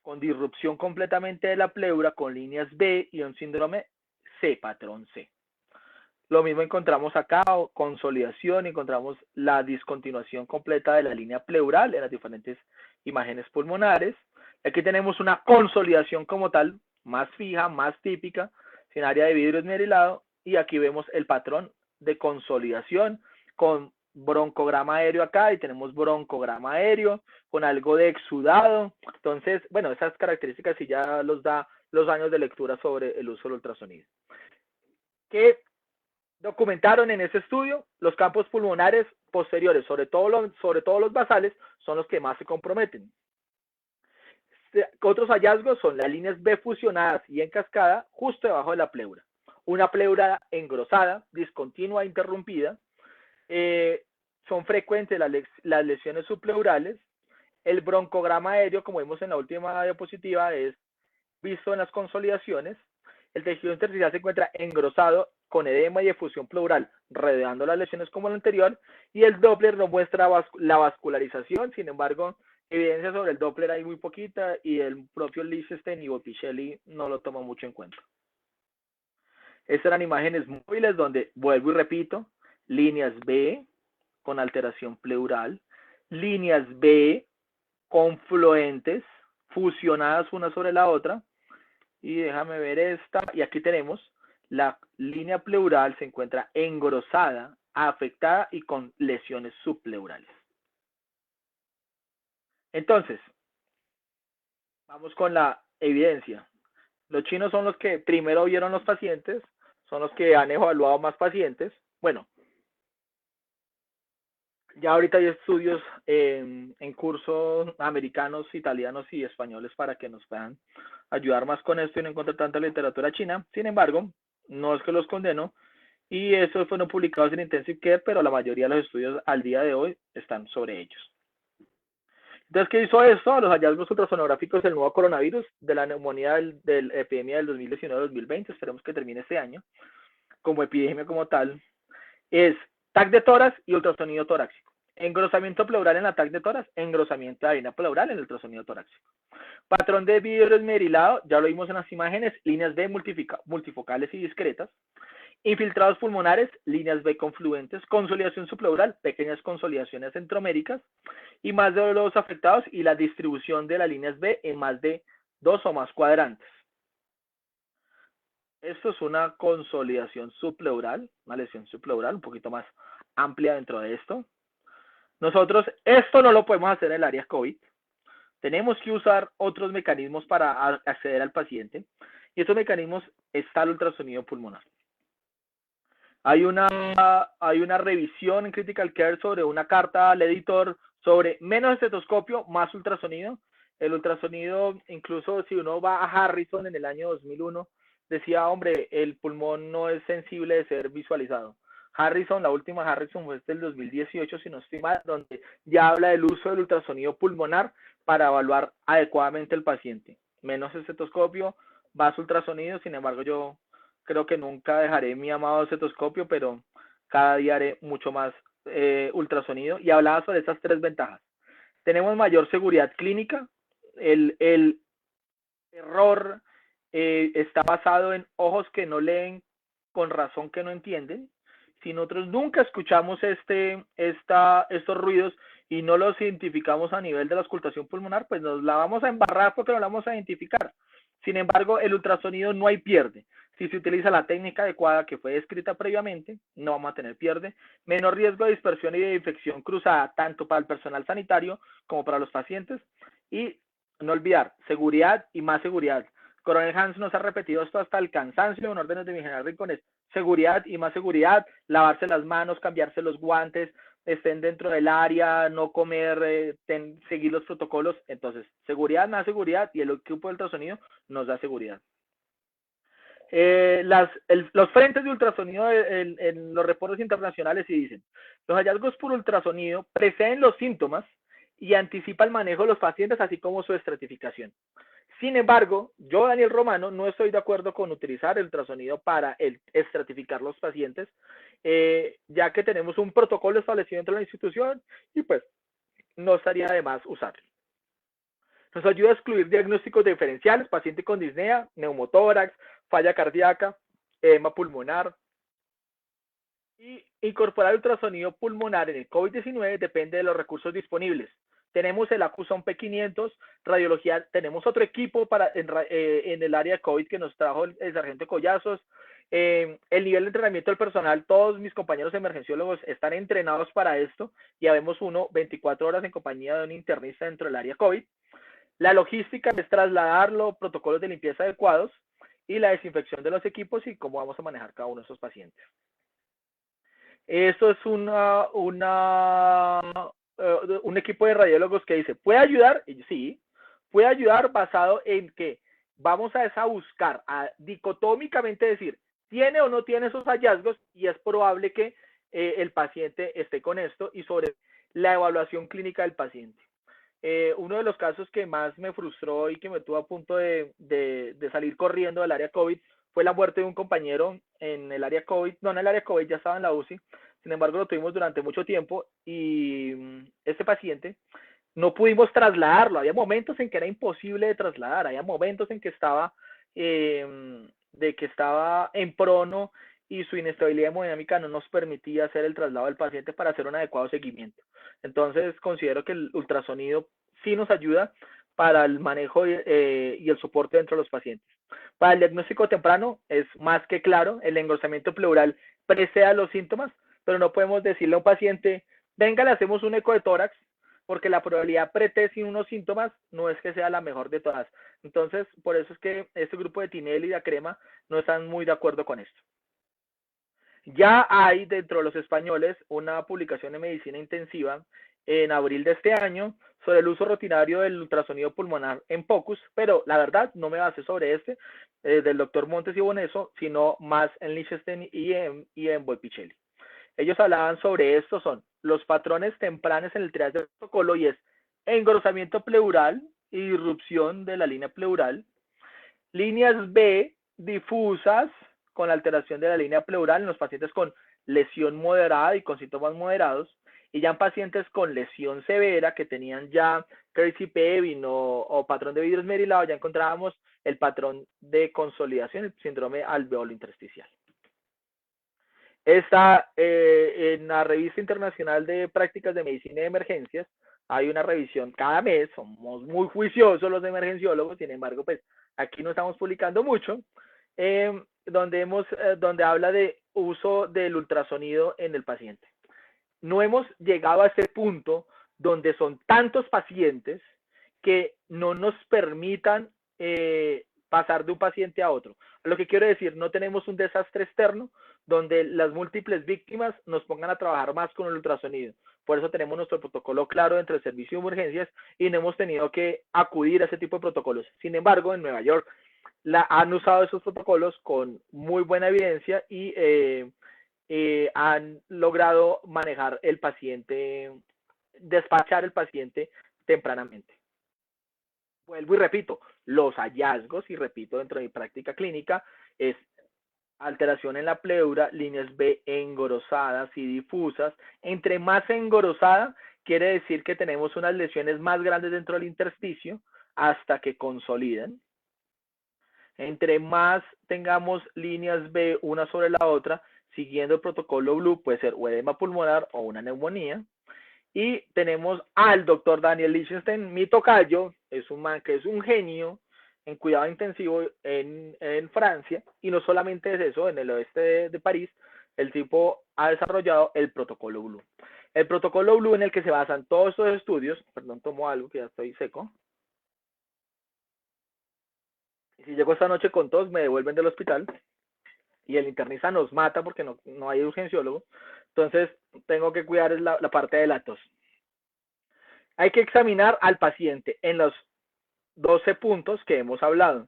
con disrupción completamente de la pleura, con líneas B y un síndrome C, patrón C. Lo mismo encontramos acá, consolidación, encontramos la discontinuación completa de la línea pleural en las diferentes imágenes pulmonares. Aquí tenemos una consolidación como tal, más fija, más típica, sin área de vidrio esmerilado, y aquí vemos el patrón de consolidación con broncograma aéreo acá, y tenemos broncograma aéreo con algo de exudado. Entonces, bueno, esas características sí ya los da los años de lectura sobre el uso del ultrasonido. ¿Qué documentaron en ese estudio? Los campos pulmonares posteriores, sobre todo los basales, son los que más se comprometen. Otros hallazgos son las líneas B fusionadas y en cascada justo debajo de la pleura. Una pleura engrosada, discontinua, interrumpida. Son frecuentes las lesiones subpleurales. El broncograma aéreo, como vimos en la última diapositiva, es visto en las consolidaciones. El tejido intersticial se encuentra engrosado con edema y efusión pleural, rodeando las lesiones como el anterior, y el Doppler no muestra la vascularización. Sin embargo, evidencia sobre el Doppler hay muy poquita, y el propio Lichtenstein y Botticelli no lo toma mucho en cuenta. Estas eran imágenes móviles donde, vuelvo y repito, líneas B con alteración pleural, líneas B confluentes, fusionadas una sobre la otra, y déjame ver esta, y aquí tenemos la línea pleural, se encuentra engrosada, afectada y con lesiones subpleurales. Entonces, vamos con la evidencia. Los chinos son los que primero vieron los pacientes, son los que han evaluado más pacientes. Bueno, ya ahorita hay estudios en cursos americanos, italianos y españoles para que nos puedan ayudar más con esto y no encontrar tanta literatura china. Sin embargo, no es que los condeno, y estos fueron publicados en Intensive Care, pero la mayoría de los estudios al día de hoy están sobre ellos. Entonces, ¿qué hizo esto? Los hallazgos ultrasonográficos del nuevo coronavirus, de la neumonía de la epidemia del 2019-2020, esperemos que termine este año, como epidemia como tal, es TAC de tórax y ultrasonido torácico. Engrosamiento pleural en la TAC de tórax, engrosamiento de arena pleural en el ultrasonido torácico. Patrón de vidrio esmerilado, ya lo vimos en las imágenes, líneas B multifocales y discretas. Infiltrados pulmonares, líneas B confluentes, consolidación subpleural, pequeñas consolidaciones centroméricas y más de los afectados y la distribución de las líneas B en más de 2 o más cuadrantes. Esto es una consolidación subpleural, una lesión subpleural un poquito más amplia dentro de esto. Nosotros esto no lo podemos hacer en el área COVID. Tenemos que usar otros mecanismos para acceder al paciente. Y estos mecanismos está el ultrasonido pulmonar. Hay una revisión en Critical Care sobre una carta al editor sobre menos estetoscopio, más ultrasonido. El ultrasonido, incluso si uno va a Harrison en el año 2001, decía, hombre, el pulmón no es sensible de ser visualizado. Harrison, la última Harrison fue del 2018, si no estoy mal, donde ya habla del uso del ultrasonido pulmonar para evaluar adecuadamente el paciente. Menos estetoscopio, más ultrasonido, sin embargo yo creo que nunca dejaré mi amado estetoscopio, pero cada día haré mucho más ultrasonido. Y hablaba sobre esas 3 ventajas. Tenemos mayor seguridad clínica. El error está basado en ojos que no leen con razón que no entienden. Si nosotros nunca escuchamos estos ruidos y no los identificamos a nivel de la auscultación pulmonar, pues nos la vamos a embarrar porque no la vamos a identificar. Sin embargo, el ultrasonido no hay pierde. Si se utiliza la técnica adecuada que fue descrita previamente, no vamos a tener pierde. Menor riesgo de dispersión y de infección cruzada, tanto para el personal sanitario como para los pacientes. Y no olvidar, seguridad y más seguridad. Coronel Hans nos ha repetido esto hasta el cansancio en órdenes de mi general Rincones. Seguridad y más seguridad, lavarse las manos, cambiarse los guantes, estén dentro del área, no comer, seguir los protocolos. Entonces, seguridad más seguridad y el equipo de ultrasonido nos da seguridad. Los frentes de ultrasonido en los reportes internacionales y dicen, los hallazgos por ultrasonido preceden los síntomas y anticipa el manejo de los pacientes, así como su estratificación. Sin embargo, yo, Daniel Romano, no estoy de acuerdo con utilizar el ultrasonido para estratificar los pacientes, ya que tenemos un protocolo establecido dentro de la institución y pues no estaría de más usarlo. Nos ayuda a excluir diagnósticos diferenciales, paciente con disnea, neumotórax, falla cardíaca, edema pulmonar. Y incorporar ultrasonido pulmonar en el COVID-19 depende de los recursos disponibles. Tenemos el Acuson P500, radiología, tenemos otro equipo en el área de COVID que nos trajo el sargento Collazos. El nivel de entrenamiento del personal, todos mis compañeros emergenciólogos están entrenados para esto. Ya vemos uno 24 horas en compañía de un internista dentro del área COVID. La logística es trasladarlo, protocolos de limpieza adecuados y la desinfección de los equipos y cómo vamos a manejar cada uno de esos pacientes. Eso es un equipo de radiólogos que dice, ¿puede ayudar? Y sí, puede ayudar basado en que vamos a buscar, a dicotómicamente decir, ¿tiene o no tiene esos hallazgos? Y es probable que el paciente esté con esto y sobre la evaluación clínica del paciente. Uno de los casos que más me frustró y que me tuvo a punto de salir corriendo del área COVID fue la muerte de un compañero en el área COVID, no en el área COVID, ya estaba en la UCI, sin embargo lo tuvimos durante mucho tiempo y este paciente no pudimos trasladarlo, había momentos en que era imposible de trasladar, había momentos en que estaba en prono y su inestabilidad hemodinámica no nos permitía hacer el traslado del paciente para hacer un adecuado seguimiento. Entonces considero que el ultrasonido sí nos ayuda para el manejo y el soporte dentro de los pacientes. Para el diagnóstico temprano es más que claro, el engrosamiento pleural precede a los síntomas, pero no podemos decirle a un paciente, venga, le hacemos un eco de tórax, porque la probabilidad pre-T sin unos síntomas no es que sea la mejor de todas. Entonces, por eso es que este grupo de Tinel y de Acrema no están muy de acuerdo con esto. Ya hay dentro de los españoles una publicación de medicina intensiva en abril de este año sobre el uso rutinario del ultrasonido pulmonar en POCUS, pero la verdad no me basé sobre del doctor Montes y Boneso, sino más en Liechtenstein y en Boipicelli. Ellos hablaban sobre esto, son los patrones tempranos en el triage del protocolo y es engrosamiento pleural y irrupción de la línea pleural. Líneas B, difusas, con alteración de la línea pleural en los pacientes con lesión moderada y con síntomas moderados. Y ya en pacientes con lesión severa que tenían ya Crazy Pevin o patrón de vidrio esmerilado, ya encontrábamos el patrón de consolidación, el síndrome alveolo intersticial. En la revista internacional de prácticas de medicina de emergencias hay una revisión cada mes. Somos muy juiciosos los emergenciólogos, sin embargo, pues aquí no estamos publicando mucho, donde habla de uso del ultrasonido en el paciente. No hemos llegado a ese punto donde son tantos pacientes que no nos permitan pasar de un paciente a otro. Lo que quiero decir, no tenemos un desastre externo donde las múltiples víctimas nos pongan a trabajar más con el ultrasonido. Por eso tenemos nuestro protocolo claro entre el servicio de emergencias y no hemos tenido que acudir a ese tipo de protocolos. Sin embargo, en Nueva York han usado esos protocolos con muy buena evidencia y han logrado manejar el paciente, despachar el paciente tempranamente. Vuelvo y repito, los hallazgos, y repito, dentro de mi práctica clínica, es alteración en la pleura, líneas B engrosadas y difusas. Entre más engrosada, quiere decir que tenemos unas lesiones más grandes dentro del intersticio hasta que consoliden. Entre más tengamos líneas B una sobre la otra, siguiendo el protocolo Blue, puede ser o edema pulmonar o una neumonía. Y tenemos al doctor Daniel Lichtenstein, mi tocayo, es un man que es un genio en cuidado intensivo en Francia, y no solamente es eso, en el oeste de París, el tipo ha desarrollado el protocolo Blue. El protocolo Blue en el que se basan todos estos estudios, perdón, tomo algo que ya estoy seco. Y si llego esta noche con tos, me devuelven del hospital y el internista nos mata porque no hay urgenciólogo. Entonces, tengo que cuidar la parte de la tos. Hay que examinar al paciente en los 12 puntos que hemos hablado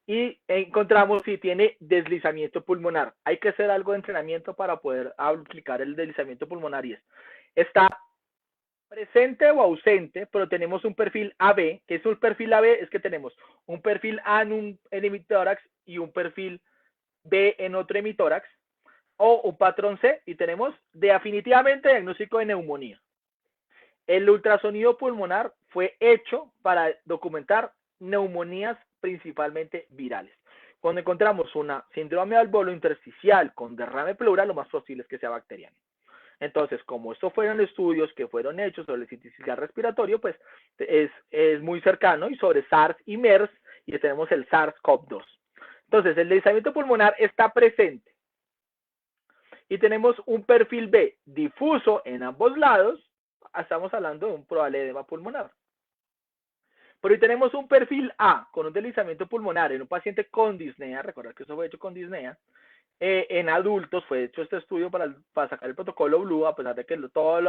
y encontramos si tiene deslizamiento pulmonar. Hay que hacer algo de entrenamiento para poder aplicar el deslizamiento pulmonar y está presente o ausente, pero tenemos un perfil AB. ¿Qué es un perfil AB? Es que tenemos un perfil A en un hemitórax y un perfil B en otro hemitórax, o un patrón C, y tenemos definitivamente diagnóstico de neumonía. El ultrasonido pulmonar fue hecho para documentar neumonías principalmente virales. Cuando encontramos una síndrome alveolo intersticial con derrame pleural, lo más posible es que sea bacteriano. Entonces, como estos fueron estudios que fueron hechos sobre el sincicial respiratorio, pues es muy cercano, y sobre SARS y MERS, y tenemos el SARS-CoV-2. Entonces, el deslizamiento pulmonar está presente. Y tenemos un perfil B difuso en ambos lados. Estamos hablando de un probable edema pulmonar. Pero hoy tenemos un perfil A con un deslizamiento pulmonar en un paciente con disnea. Recordad que eso fue hecho con disnea. En adultos fue hecho este estudio para sacar el protocolo Blue, a pesar de que toda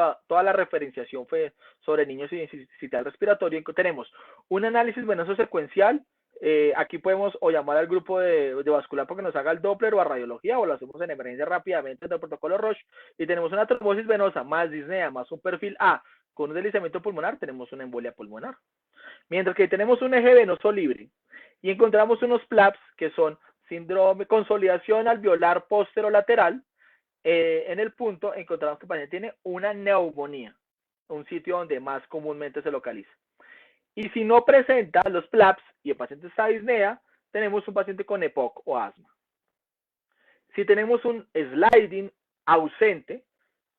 la referenciación fue sobre niños sin sincicial respiratorio. Tenemos un análisis venoso secuencial. Aquí podemos o llamar al grupo de vascular porque nos haga el Doppler o a radiología, o lo hacemos en emergencia rápidamente del protocolo Roche, y tenemos una trombosis venosa más disnea más un perfil A con un deslizamiento pulmonar, tenemos una embolia pulmonar. Mientras que tenemos un eje venoso libre y encontramos unos PLAPS que son síndrome consolidación alveolar posterolateral, en el punto encontramos que el paciente tiene una neumonía, un sitio donde más comúnmente se localiza. Y si no presenta los PLAPS y el paciente está disnea, tenemos un paciente con EPOC o asma. Si tenemos un sliding ausente,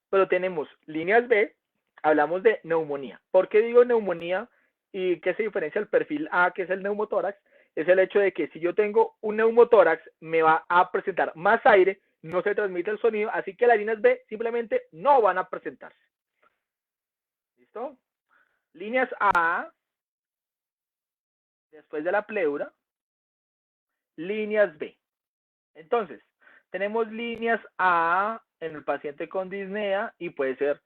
pero tenemos líneas B, hablamos de neumonía. ¿Por qué digo neumonía y qué se diferencia el perfil A, que es el neumotórax? Es el hecho de que si yo tengo un neumotórax, me va a presentar más aire, no se transmite el sonido, así que las líneas B simplemente no van a presentarse. ¿Listo? Líneas A, después de la pleura, líneas B. Entonces, tenemos líneas A en el paciente con disnea y puede ser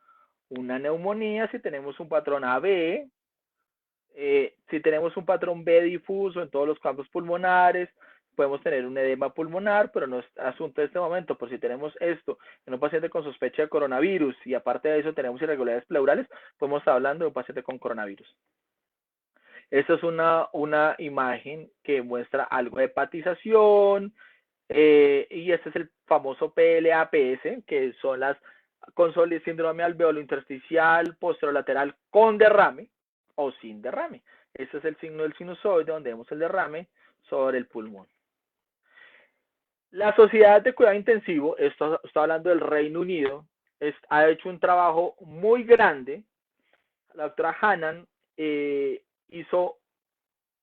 una neumonía si tenemos un patrón AB, si tenemos un patrón B difuso en todos los campos pulmonares, podemos tener un edema pulmonar, pero no es asunto de este momento. Por si tenemos esto en un paciente con sospecha de coronavirus y aparte de eso tenemos irregularidades pleurales, podemos estar hablando de un paciente con coronavirus. Esta es una imagen que muestra algo de hepatización, y este es el famoso PLAPS, que son las síndrome alveolo intersticial posterolateral con derrame o sin derrame. Este es el signo del sinusoide, donde vemos el derrame sobre el pulmón. La Sociedad de Cuidado Intensivo, esto está hablando del Reino Unido, ha hecho un trabajo muy grande. La doctora Hannan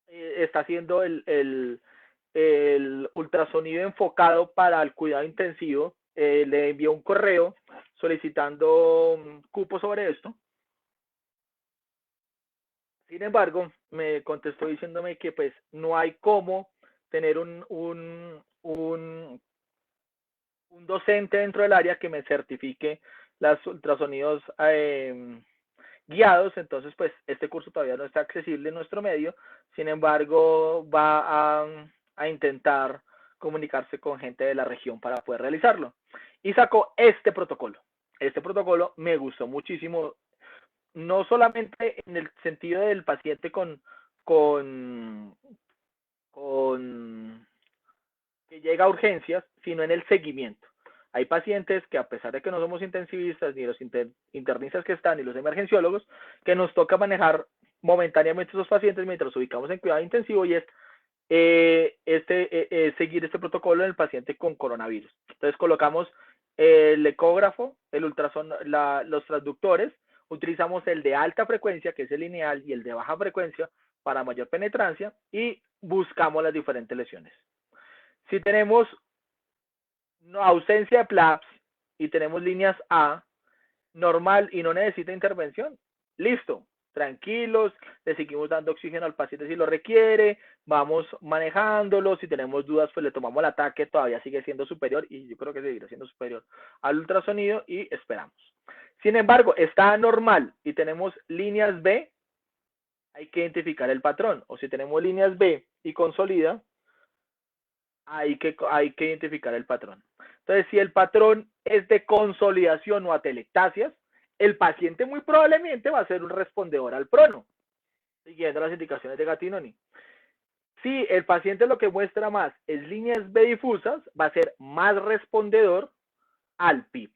está haciendo el ultrasonido enfocado para el cuidado intensivo. Le envió un correo solicitando cupo sobre esto. Sin embargo, me contestó diciéndome que pues no hay cómo tener un docente dentro del área que me certifique los ultrasonidos guiados. Entonces pues este curso todavía no está accesible en nuestro medio. Sin embargo, va a intentar comunicarse con gente de la región para poder realizarlo. Y sacó este protocolo. Este protocolo me gustó muchísimo, no solamente en el sentido del paciente con que llega a urgencias, sino en el seguimiento. Hay pacientes que, a pesar de que no somos intensivistas, ni los internistas que están, ni los emergenciólogos, que nos toca manejar momentáneamente esos pacientes mientras ubicamos en cuidado intensivo, y es seguir este protocolo en el paciente con coronavirus. Entonces colocamos el ecógrafo, el ultrasonido, los transductores, utilizamos el de alta frecuencia, que es el lineal, y el de baja frecuencia para mayor penetrancia, y buscamos las diferentes lesiones. Si tenemos ausencia de PLAPS y tenemos líneas A, normal y no necesita intervención, listo, tranquilos, le seguimos dando oxígeno al paciente si lo requiere, vamos manejándolo. Si tenemos dudas, pues le tomamos el ataque, todavía sigue siendo superior, y yo creo que seguirá siendo superior al ultrasonido, y esperamos. Sin embargo, está normal y tenemos líneas B, hay que identificar el patrón. O si tenemos líneas B y consolida, hay que identificar el patrón. Entonces, si el patrón es de consolidación o atelectasias, el paciente muy probablemente va a ser un respondedor al prono, siguiendo las indicaciones de Gattinoni. Si el paciente lo que muestra más es líneas B difusas, va a ser más respondedor al PIP.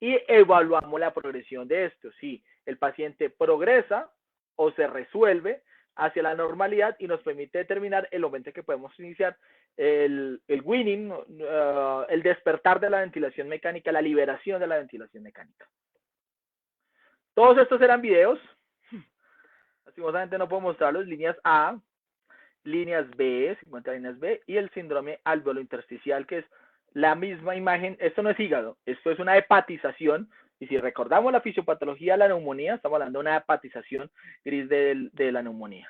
Y evaluamos la progresión de esto. Si el paciente progresa o se resuelve hacia la normalidad, y nos permite determinar el momento en que podemos iniciar el weaning, el despertar de la ventilación mecánica, la liberación de la ventilación mecánica. Todos estos eran videos. Lastimosamente no puedo mostrarlos. Líneas A, líneas B, 50 líneas B, y el síndrome alveolo intersticial, que es la misma imagen. Esto no es hígado, esto es una hepatización. Y si recordamos la fisiopatología de la neumonía, estamos hablando de una hepatización gris de la neumonía.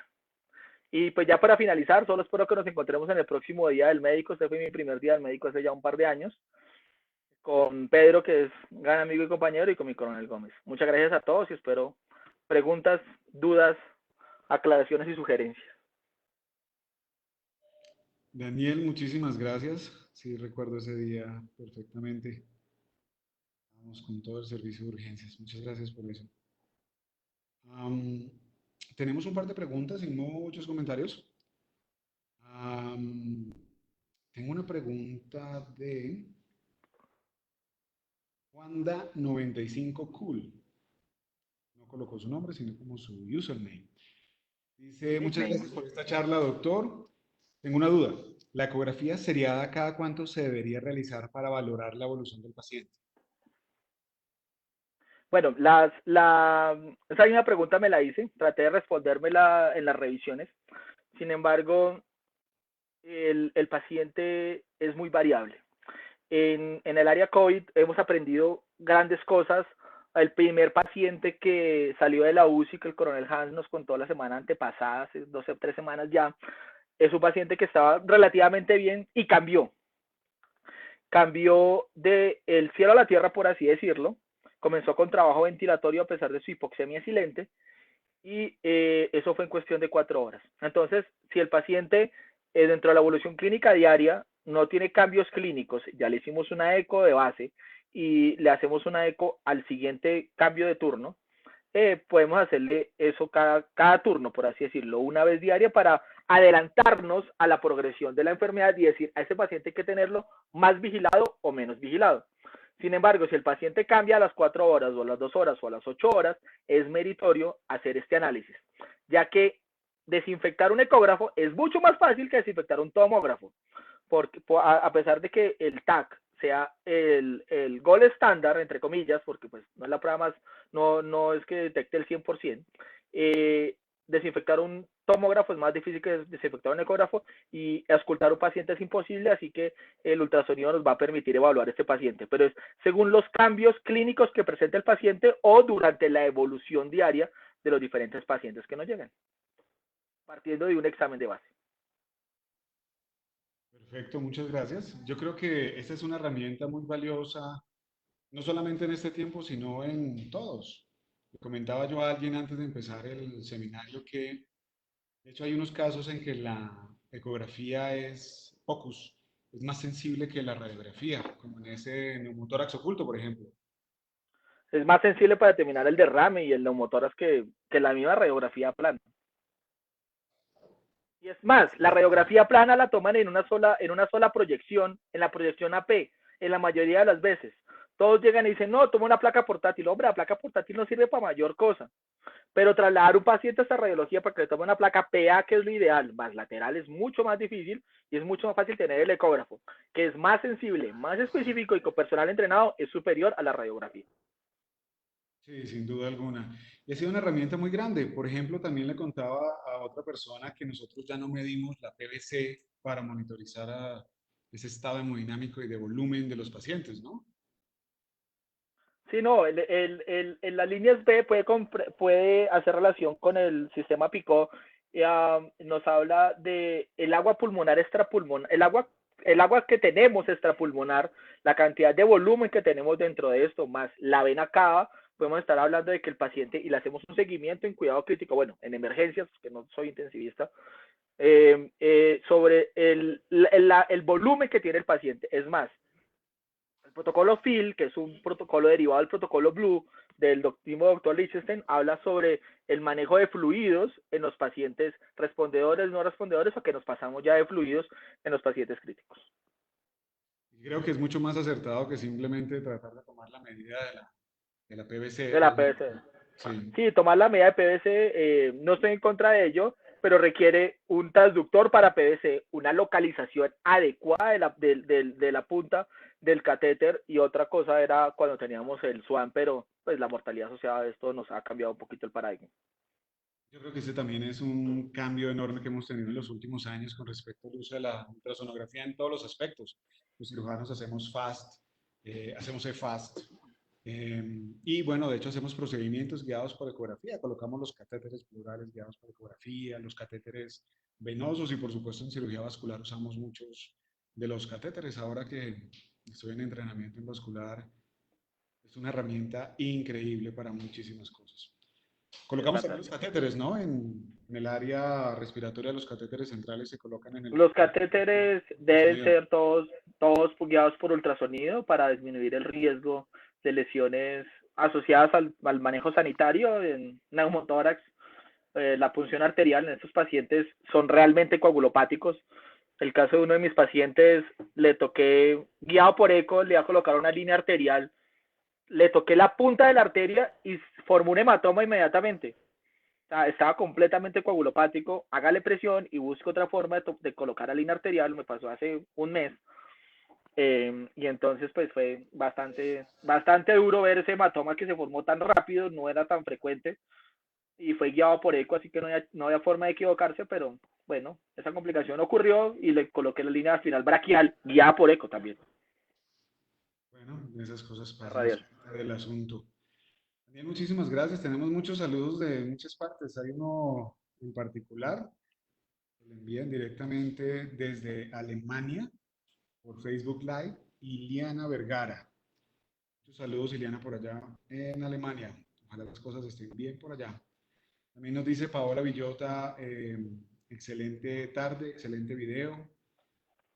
Y pues ya para finalizar, solo espero que nos encontremos en el próximo día del médico. Este fue mi primer día del médico hace ya un par de años, con Pedro, que es gran amigo y compañero, y con mi coronel Gómez. Muchas gracias a todos y espero preguntas, dudas, aclaraciones y sugerencias. Daniel, muchísimas gracias. Sí, recuerdo ese día perfectamente. Vamos con todo el servicio de urgencias. Muchas gracias por eso. Tenemos un par de preguntas y no muchos comentarios. Tengo una pregunta de Wanda95Cool. No colocó su nombre, sino como su username. Dice, muchas gracias por esta charla, doctor. Tengo una duda. ¿La ecografía seriada cada cuánto se debería realizar para valorar la evolución del paciente? Bueno, esa misma pregunta me la hice, traté de respondérmela en las revisiones. Sin embargo, el paciente es muy variable. En el área COVID hemos aprendido grandes cosas. El primer paciente que salió de la UCI, que el coronel Hans nos contó la semana antepasada, hace 12 o 3 semanas ya, es un paciente que estaba relativamente bien y cambió. Cambió del cielo a la tierra, por así decirlo. Comenzó con trabajo ventilatorio a pesar de su hipoxemia silente, y eso fue en cuestión de 4 horas. Entonces, si el paciente dentro de la evolución clínica diaria no tiene cambios clínicos, ya le hicimos una eco de base y le hacemos una eco al siguiente cambio de turno, podemos hacerle eso cada turno, por así decirlo, una vez diaria para adelantarnos a la progresión de la enfermedad y decir a ese paciente hay que tenerlo más vigilado o menos vigilado. Sin embargo, si el paciente cambia a las 4 horas o a las 2 horas o a las 8 horas, es meritorio hacer este análisis, ya que desinfectar un ecógrafo es mucho más fácil que desinfectar un tomógrafo, porque a pesar de que el TAC sea el gol estándar, entre comillas, porque pues no es la prueba más, no es que detecte el 100%, desinfectar un tomógrafo es más difícil que desinfectar un ecógrafo y auscultar un paciente es imposible, así que el ultrasonido nos va a permitir evaluar a este paciente, pero es según los cambios clínicos que presenta el paciente o durante la evolución diaria de los diferentes pacientes que nos llegan, partiendo de un examen de base. Perfecto, muchas gracias. Yo creo que esta es una herramienta muy valiosa, no solamente en este tiempo, sino en todos. Le comentaba yo a alguien antes de empezar el seminario que, de hecho, hay unos casos en que la ecografía es focus, es más sensible que la radiografía, como en ese neumotórax oculto, por ejemplo. Es más sensible para determinar el derrame y el neumotórax que la misma radiografía plana. Y es más, la radiografía plana la toman en una sola proyección, en la proyección AP, en la mayoría de las veces. Todos llegan y dicen, no, toma una placa portátil. Hombre, la placa portátil no sirve para mayor cosa. Pero trasladar un paciente a esta radiología para que le tome una placa PA, que es lo ideal, más lateral, es mucho más difícil y es mucho más fácil tener el ecógrafo, que es más sensible, más específico y con personal entrenado es superior a la radiografía. Sí, sin duda alguna. Y ha sido una herramienta muy grande. Por ejemplo, también le contaba a otra persona que nosotros ya no medimos la PVC para monitorizar ese estado hemodinámico y de volumen de los pacientes, ¿no? Sí, no, las líneas B puede hacer relación con el sistema PICO. Nos habla de el agua pulmonar extrapulmonar, el agua que tenemos extrapulmonar, la cantidad de volumen que tenemos dentro de esto, más la vena cava, podemos estar hablando de que el paciente, y le hacemos un seguimiento en cuidado crítico, bueno, en emergencias, que no soy intensivista, sobre el volumen que tiene el paciente. Es más, el protocolo PHIL, que es un protocolo derivado del protocolo Blue del mismo doctor Lichtenstein, habla sobre el manejo de fluidos en los pacientes respondedores, no respondedores, o que nos pasamos ya de fluidos en los pacientes críticos. Y creo que es mucho más acertado que simplemente tratar de tomar la medida de la De PVC. la PVC. Sí, Sí, tomar la medida de PVC, no estoy en contra de ello, pero requiere un transductor para PVC, una localización adecuada de la punta del catéter y otra cosa era cuando teníamos el SWAN, pero pues la mortalidad asociada a esto nos ha cambiado un poquito el paradigma. yo creo que ese también es un cambio enorme que hemos tenido en los últimos años con respecto al uso de la ultrasonografía en todos los aspectos. Los cirujanos hacemos FAST, hacemos EFAST, y bueno, de hecho hacemos procedimientos guiados por ecografía, colocamos los catéteres plurales guiados por ecografía, los catéteres venosos y por supuesto en cirugía vascular usamos muchos de los catéteres. Ahora que estoy en entrenamiento en vascular, es una herramienta increíble para muchísimas cosas. Es Colocamos también los fantástico. catéteres, ¿no? En el área respiratoria, los catéteres centrales se colocan en el Los equipo catéteres de deben ultrasonido. ser todos guiados por ultrasonido para disminuir el riesgo de lesiones asociadas al manejo sanitario en neumotórax. La punción arterial en estos pacientes son realmente coagulopáticos. El caso de uno de mis pacientes, le toqué, guiado por eco, le iba a colocar una línea arterial, le toqué la punta de la arteria y formó un hematoma inmediatamente. O sea, estaba completamente coagulopático, hágale presión y busque otra forma de colocar la línea arterial, me pasó hace un mes, y entonces pues fue bastante duro ver ese hematoma que se formó tan rápido, no era tan frecuente, y fue guiado por eco, así que no había forma de equivocarse, pero bueno, esa complicación ocurrió y le coloqué la línea final braquial, guiada por eco también, Bueno, esas cosas la pasan, es radial. parte del asunto. También muchísimas gracias. Tenemos muchos saludos de muchas partes. Hay uno en particular que le envían directamente desde Alemania por Facebook Live, Iliana Vergara. Muchos saludos, Iliana, por allá en Alemania. Ojalá las cosas estén bien por allá. También nos dice Paola Villota, excelente tarde, excelente video.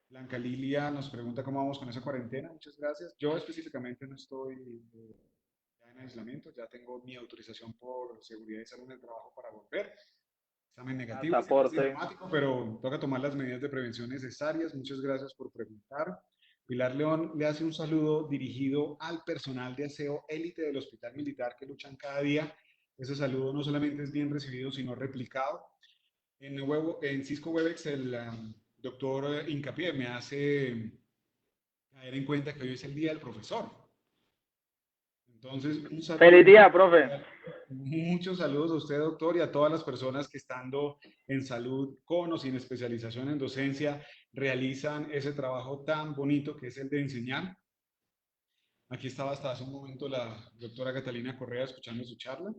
Blanca Lilia nos pregunta cómo vamos con esa cuarentena. Muchas gracias. Yo específicamente no estoy ya en aislamiento, ya tengo mi autorización por seguridad y salud en el trabajo para volver. Examen negativo, es Pasaporte. asintomático, pero toca tomar las medidas de prevención necesarias. Muchas gracias por preguntar. Pilar León le hace un saludo dirigido al personal de aseo élite del Hospital Militar que luchan cada día. Ese saludo no solamente es bien recibido, sino replicado. En Cisco Webex, el doctor Incapié me hace caer en cuenta que hoy es el día del profesor. Entonces, un saludo Feliz muy día, profe. especial. Muchos saludos a usted, doctor, y a todas las personas que estando en salud con o sin especialización en docencia realizan ese trabajo tan bonito que es el de enseñar. Aquí estaba hasta hace un momento la doctora Catalina Correa escuchando su charla.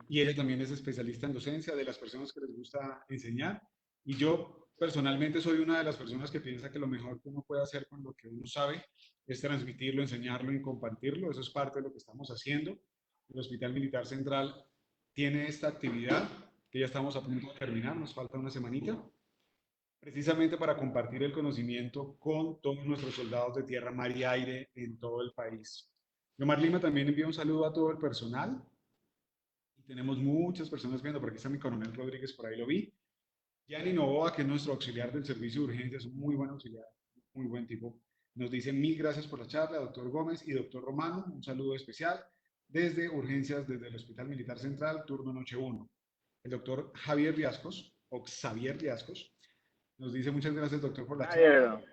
Y ella también es especialista en docencia, de las personas que les gusta enseñar. Y yo personalmente soy una de las personas que piensa que lo mejor que uno puede hacer con lo que uno sabe es transmitirlo, enseñarlo y compartirlo. Eso es parte de lo que estamos haciendo. El Hospital Militar Central tiene esta actividad que ya estamos a punto de terminar, nos falta una semanita, precisamente para compartir el conocimiento con todos nuestros soldados de tierra, mar y aire en todo el país. Yomar Lima también envía un saludo a todo el personal. Y tenemos muchas personas viendo, por aquí está mi coronel Rodríguez, por ahí lo vi. Gianni Novoa, que es nuestro auxiliar del servicio de urgencias, un muy buen auxiliar, muy buen tipo. Nos dice mil gracias por la charla, doctor Gómez y doctor Romano. Un saludo especial desde urgencias, desde el Hospital Militar Central, turno noche 1. El doctor Javier Riascos, o Xavier Riascos, nos dice muchas gracias, doctor, por la charla.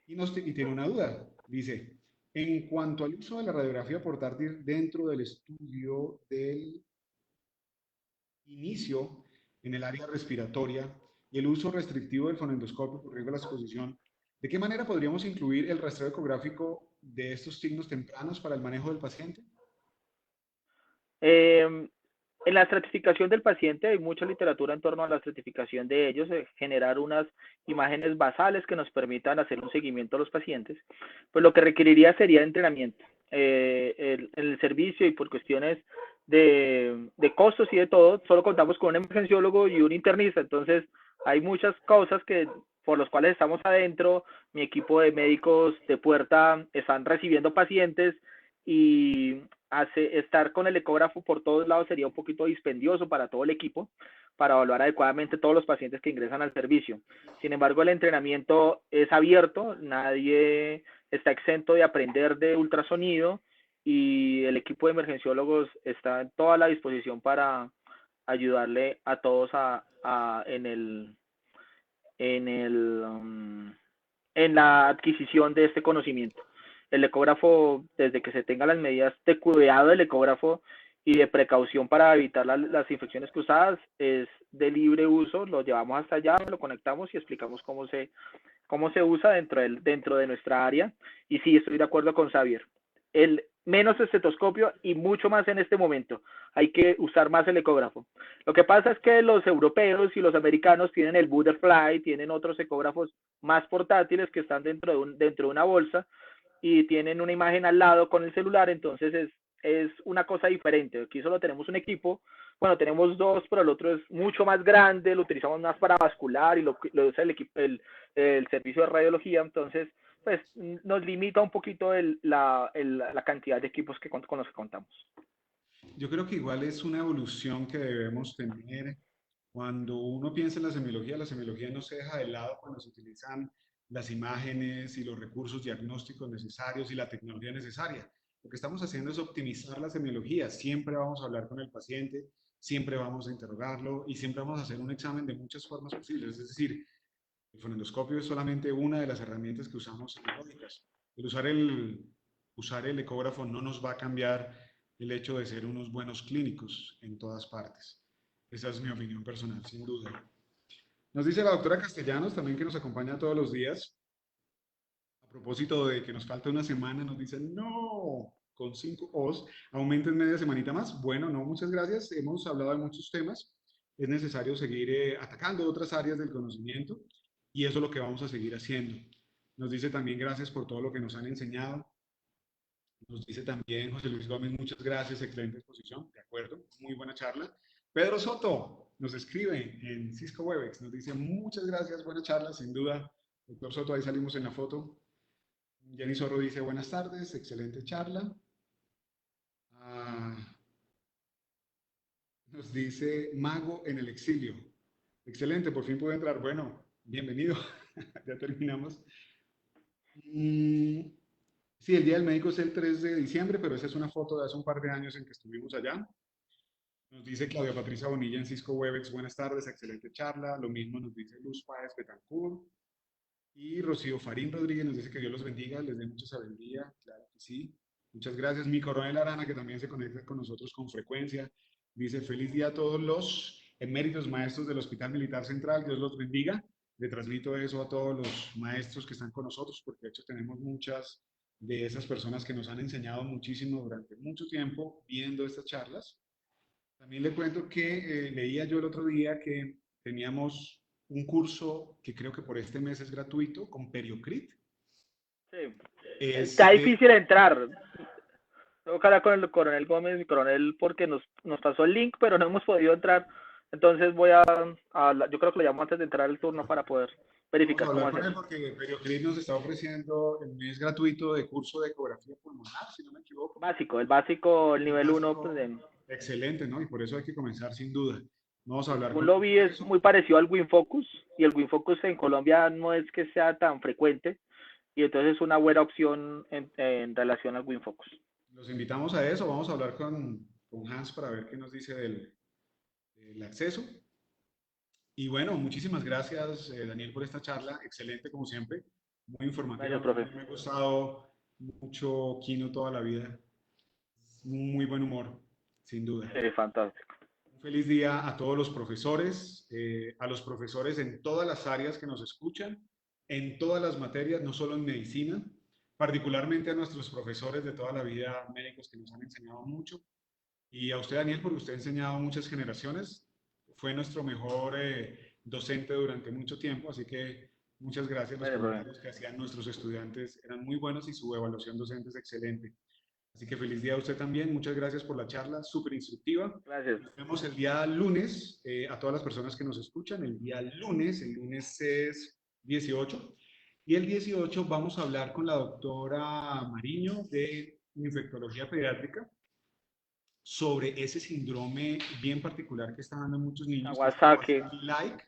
Ayer. Y tiene una duda. Dice, en cuanto al uso de la radiografía portátil dentro del estudio del inicio en el área respiratoria y el uso restrictivo del fonendoscopio por riesgo de la exposición, ¿de qué manera podríamos incluir el rastreo ecográfico de estos signos tempranos para el manejo del paciente? Eh, en la estratificación del paciente hay mucha literatura en torno a la estratificación de ellos, generar unas imágenes basales que nos permitan hacer un seguimiento a los pacientes. Pues lo que requeriría sería entrenamiento. El servicio y por cuestiones de costos y de todo, solo contamos con un emergenciólogo y un internista, entonces hay muchas cosas que por los cuales estamos adentro, mi equipo de médicos de puerta están recibiendo pacientes y estar con el ecógrafo por todos lados sería un poquito dispendioso para todo el equipo para evaluar adecuadamente todos los pacientes que ingresan al servicio. Sin embargo, el entrenamiento es abierto, nadie está exento de aprender de ultrasonido y el equipo de emergenciólogos está en toda la disposición para ayudarle a todos en la adquisición de este conocimiento. El ecógrafo, desde que se tengan las medidas de cuidado del ecógrafo y de precaución para evitar las infecciones cruzadas, es de libre uso, lo llevamos hasta allá, lo conectamos y explicamos cómo se usa dentro de nuestra área. Y sí, estoy de acuerdo con Xavier. El menos estetoscopio y mucho más en este momento. Hay que usar más el ecógrafo. Lo que pasa es que los europeos y los americanos tienen el Butterfly, tienen otros ecógrafos más portátiles que están dentro de una bolsa y tienen una imagen al lado con el celular, entonces es una cosa diferente. Aquí solo tenemos un equipo, bueno, tenemos dos, pero el otro es mucho más grande, lo utilizamos más para vascular y lo usa el servicio de radiología, entonces pues nos limita un poquito la cantidad de equipos con los que contamos. Yo creo que igual es una evolución que debemos tener. Cuando uno piensa en la semiología no se deja de lado cuando se utilizan las imágenes y los recursos diagnósticos necesarios y la tecnología necesaria. Lo que estamos haciendo es optimizar la semiología. Siempre vamos a hablar con el paciente, siempre vamos a interrogarlo y siempre vamos a hacer un examen de muchas formas posibles. Es decir, el fonendoscopio es solamente una de las herramientas que usamos semiológicas. Usar el ecógrafo no nos va a cambiar el hecho de ser unos buenos clínicos en todas partes. Esa es mi opinión personal, sin duda. Nos dice la doctora Castellanos, también que nos acompaña todos los días, a propósito de que nos falta una semana, nos dice, no, con 5 O's, aumenten media semanita más. Bueno, no, muchas gracias. Hemos hablado de muchos temas. Es necesario seguir atacando otras áreas del conocimiento y eso es lo que vamos a seguir haciendo. Nos dice también gracias por todo lo que nos han enseñado. Nos dice también José Luis Gómez, muchas gracias, excelente exposición, de acuerdo, muy buena charla. Pedro Soto, nos escribe en Cisco Webex, nos dice muchas gracias, buena charla, sin duda. Doctor Soto, ahí salimos en la foto. Jenny Zorro dice buenas tardes, excelente charla. Ah, nos dice Mago en el exilio. Excelente, por fin pude entrar. Bueno, bienvenido. Ya terminamos. Mm, sí, el Día del Médico es el 3 de diciembre, pero esa es una foto de hace un par de años en que estuvimos allá. Nos dice Claudia Patricia Bonilla en Cisco Webex, buenas tardes, excelente charla. Lo mismo nos dice Luz Páez Betancourt. Y Rocío Farín Rodríguez nos dice que Dios los bendiga, les dé mucha sabiduría. Claro que sí. Muchas gracias. Mi coronel Arana, que también se conecta con nosotros con frecuencia, dice feliz día a todos los eméritos maestros del Hospital Militar Central. Dios los bendiga. Le transmito eso a todos los maestros que están con nosotros, porque de hecho tenemos muchas de esas personas que nos han enseñado muchísimo durante mucho tiempo viendo estas charlas. También le cuento que leía yo el otro día que teníamos un curso que creo que por este mes es gratuito con Periocrit. Sí. Es, Está difícil entrar. Tengo que hablar con el coronel Gómez, mi coronel, porque nos pasó el link, pero no hemos podido entrar. Entonces yo creo que le llamo antes de entrar el turno para poder vamos a verificar cómo hablar con él hacerlo. porque Periocrit nos está ofreciendo el mes gratuito de curso de ecografía pulmonar, si no me equivoco. Básico, el El nivel 1, pues, básico, excelente, ¿no? Y por eso hay que comenzar sin duda. Vamos a hablar según con lo él vi, sobre es eso. muy parecido al WinFocus, y el WinFocus en Colombia no es que sea tan frecuente, y entonces es una buena opción en relación al WinFocus. Los invitamos a eso. Vamos a hablar con Hans para ver qué nos dice del acceso. Y bueno, muchísimas gracias, Daniel, por esta charla. Excelente, como siempre. Muy informativa. Gracias, A profe. mí me ha gustado mucho Kino toda la vida. Muy buen humor, sin duda. Fantástico. Un feliz día a todos los profesores, a los profesores en todas las áreas que nos escuchan, en todas las materias, no solo en medicina, particularmente a nuestros profesores de toda la vida, médicos que nos han enseñado mucho. Y a usted, Daniel, porque usted ha enseñado a muchas generaciones, fue nuestro mejor docente durante mucho tiempo, así que muchas gracias. Los Bueno, profe. comentarios que hacían nuestros estudiantes eran muy buenos y su evaluación docente es excelente. Así que feliz día a usted también. Muchas gracias por la charla, súper instructiva. Gracias. Nos vemos el día lunes, a todas las personas que nos escuchan, el lunes es 18. Y el 18 vamos a hablar con la doctora Mariño de infectología pediátrica sobre ese síndrome bien particular que está dando a muchos niños, que es Kawasaki. Kawasaki-like,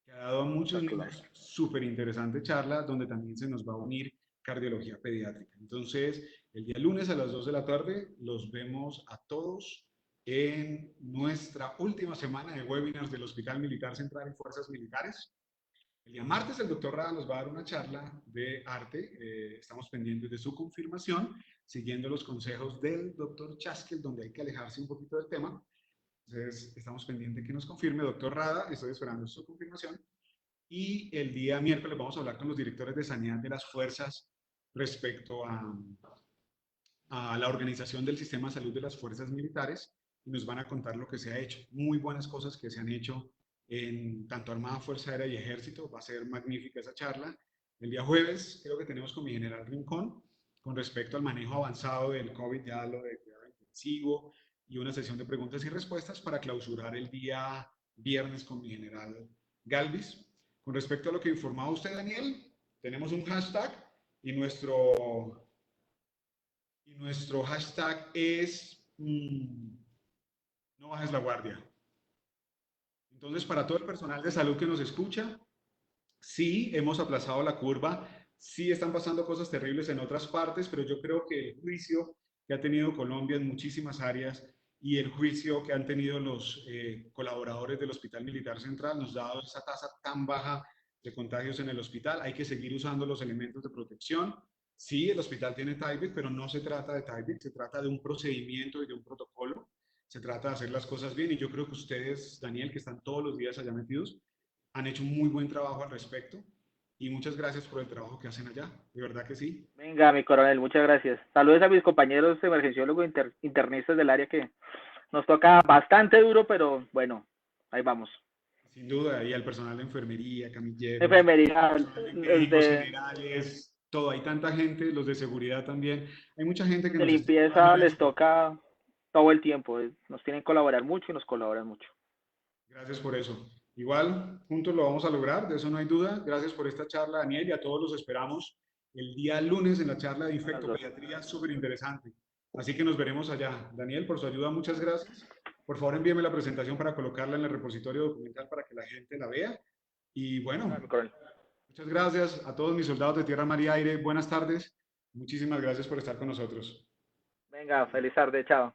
que ha dado a muchos niños. Súper interesante charla, donde también se nos va a unir cardiología pediátrica. Entonces, el día lunes a las 2 de la tarde, los vemos a todos en nuestra última semana de webinars del Hospital Militar Central y Fuerzas Militares. El día martes el doctor Rada nos va a dar una charla de arte. Estamos pendientes de su confirmación, siguiendo los consejos del doctor Chaskel, donde hay que alejarse un poquito del tema. Entonces, estamos pendientes que nos confirme, doctor Rada. Estoy esperando su confirmación. Y el día miércoles vamos a hablar con los directores de sanidad de las fuerzas respecto a la organización del sistema de salud de las fuerzas militares y nos van a contar lo que se ha hecho. Muy buenas cosas que se han hecho en tanto Armada, Fuerza Aérea y Ejército. Va a ser magnífica esa charla. El día jueves creo que tenemos con mi general Rincón con respecto al manejo avanzado del COVID, ya lo de cuidado intensivo y una sesión de preguntas y respuestas para clausurar el día viernes con mi general Galvis. Con respecto a lo que informaba usted, Daniel, tenemos un hashtag y nuestro hashtag es no bajes la guardia. Entonces, para todo el personal de salud que nos escucha, sí hemos aplazado la curva, sí están pasando cosas terribles en otras partes, pero yo creo que el juicio que ha tenido Colombia en muchísimas áreas y el juicio que han tenido los colaboradores del Hospital Militar Central nos ha dado esa tasa tan baja de contagios en el hospital. Hay que seguir usando los elementos de protección. Sí, el hospital tiene Tyvek, pero no se trata de Tyvek, se trata de un procedimiento y de un protocolo. Se trata de hacer las cosas bien y yo creo que ustedes, Daniel, que están todos los días allá metidos, han hecho un muy buen trabajo al respecto y muchas gracias por el trabajo que hacen allá, de verdad que sí. Venga, mi coronel, muchas gracias. Saludos a mis compañeros emergenciólogos internistas del área que nos toca bastante duro, pero bueno, ahí vamos. Sin duda, y al personal de enfermería, camilleros, Enfermería, personal de médicos de generales, todo, hay tanta gente, los de seguridad también, hay mucha gente que nos está ayudando limpieza en les esto. toca todo el tiempo. Nos tienen que colaborar mucho y nos colaboran mucho. Gracias por eso. Igual, juntos lo vamos a lograr, de eso no hay duda. Gracias por esta charla, Daniel, y a todos los esperamos el día lunes en la charla de A las 2. infectopediatría, súper interesante. Así que nos veremos allá. Daniel, por su ayuda, muchas gracias. Por favor, envíeme la presentación para colocarla en el repositorio documental para que la gente la vea. Y Ah, mi bueno, coronel. muchas gracias a todos mis soldados de tierra, mar y aire. Buenas tardes. Muchísimas gracias por estar con nosotros. Venga, feliz tarde, chao.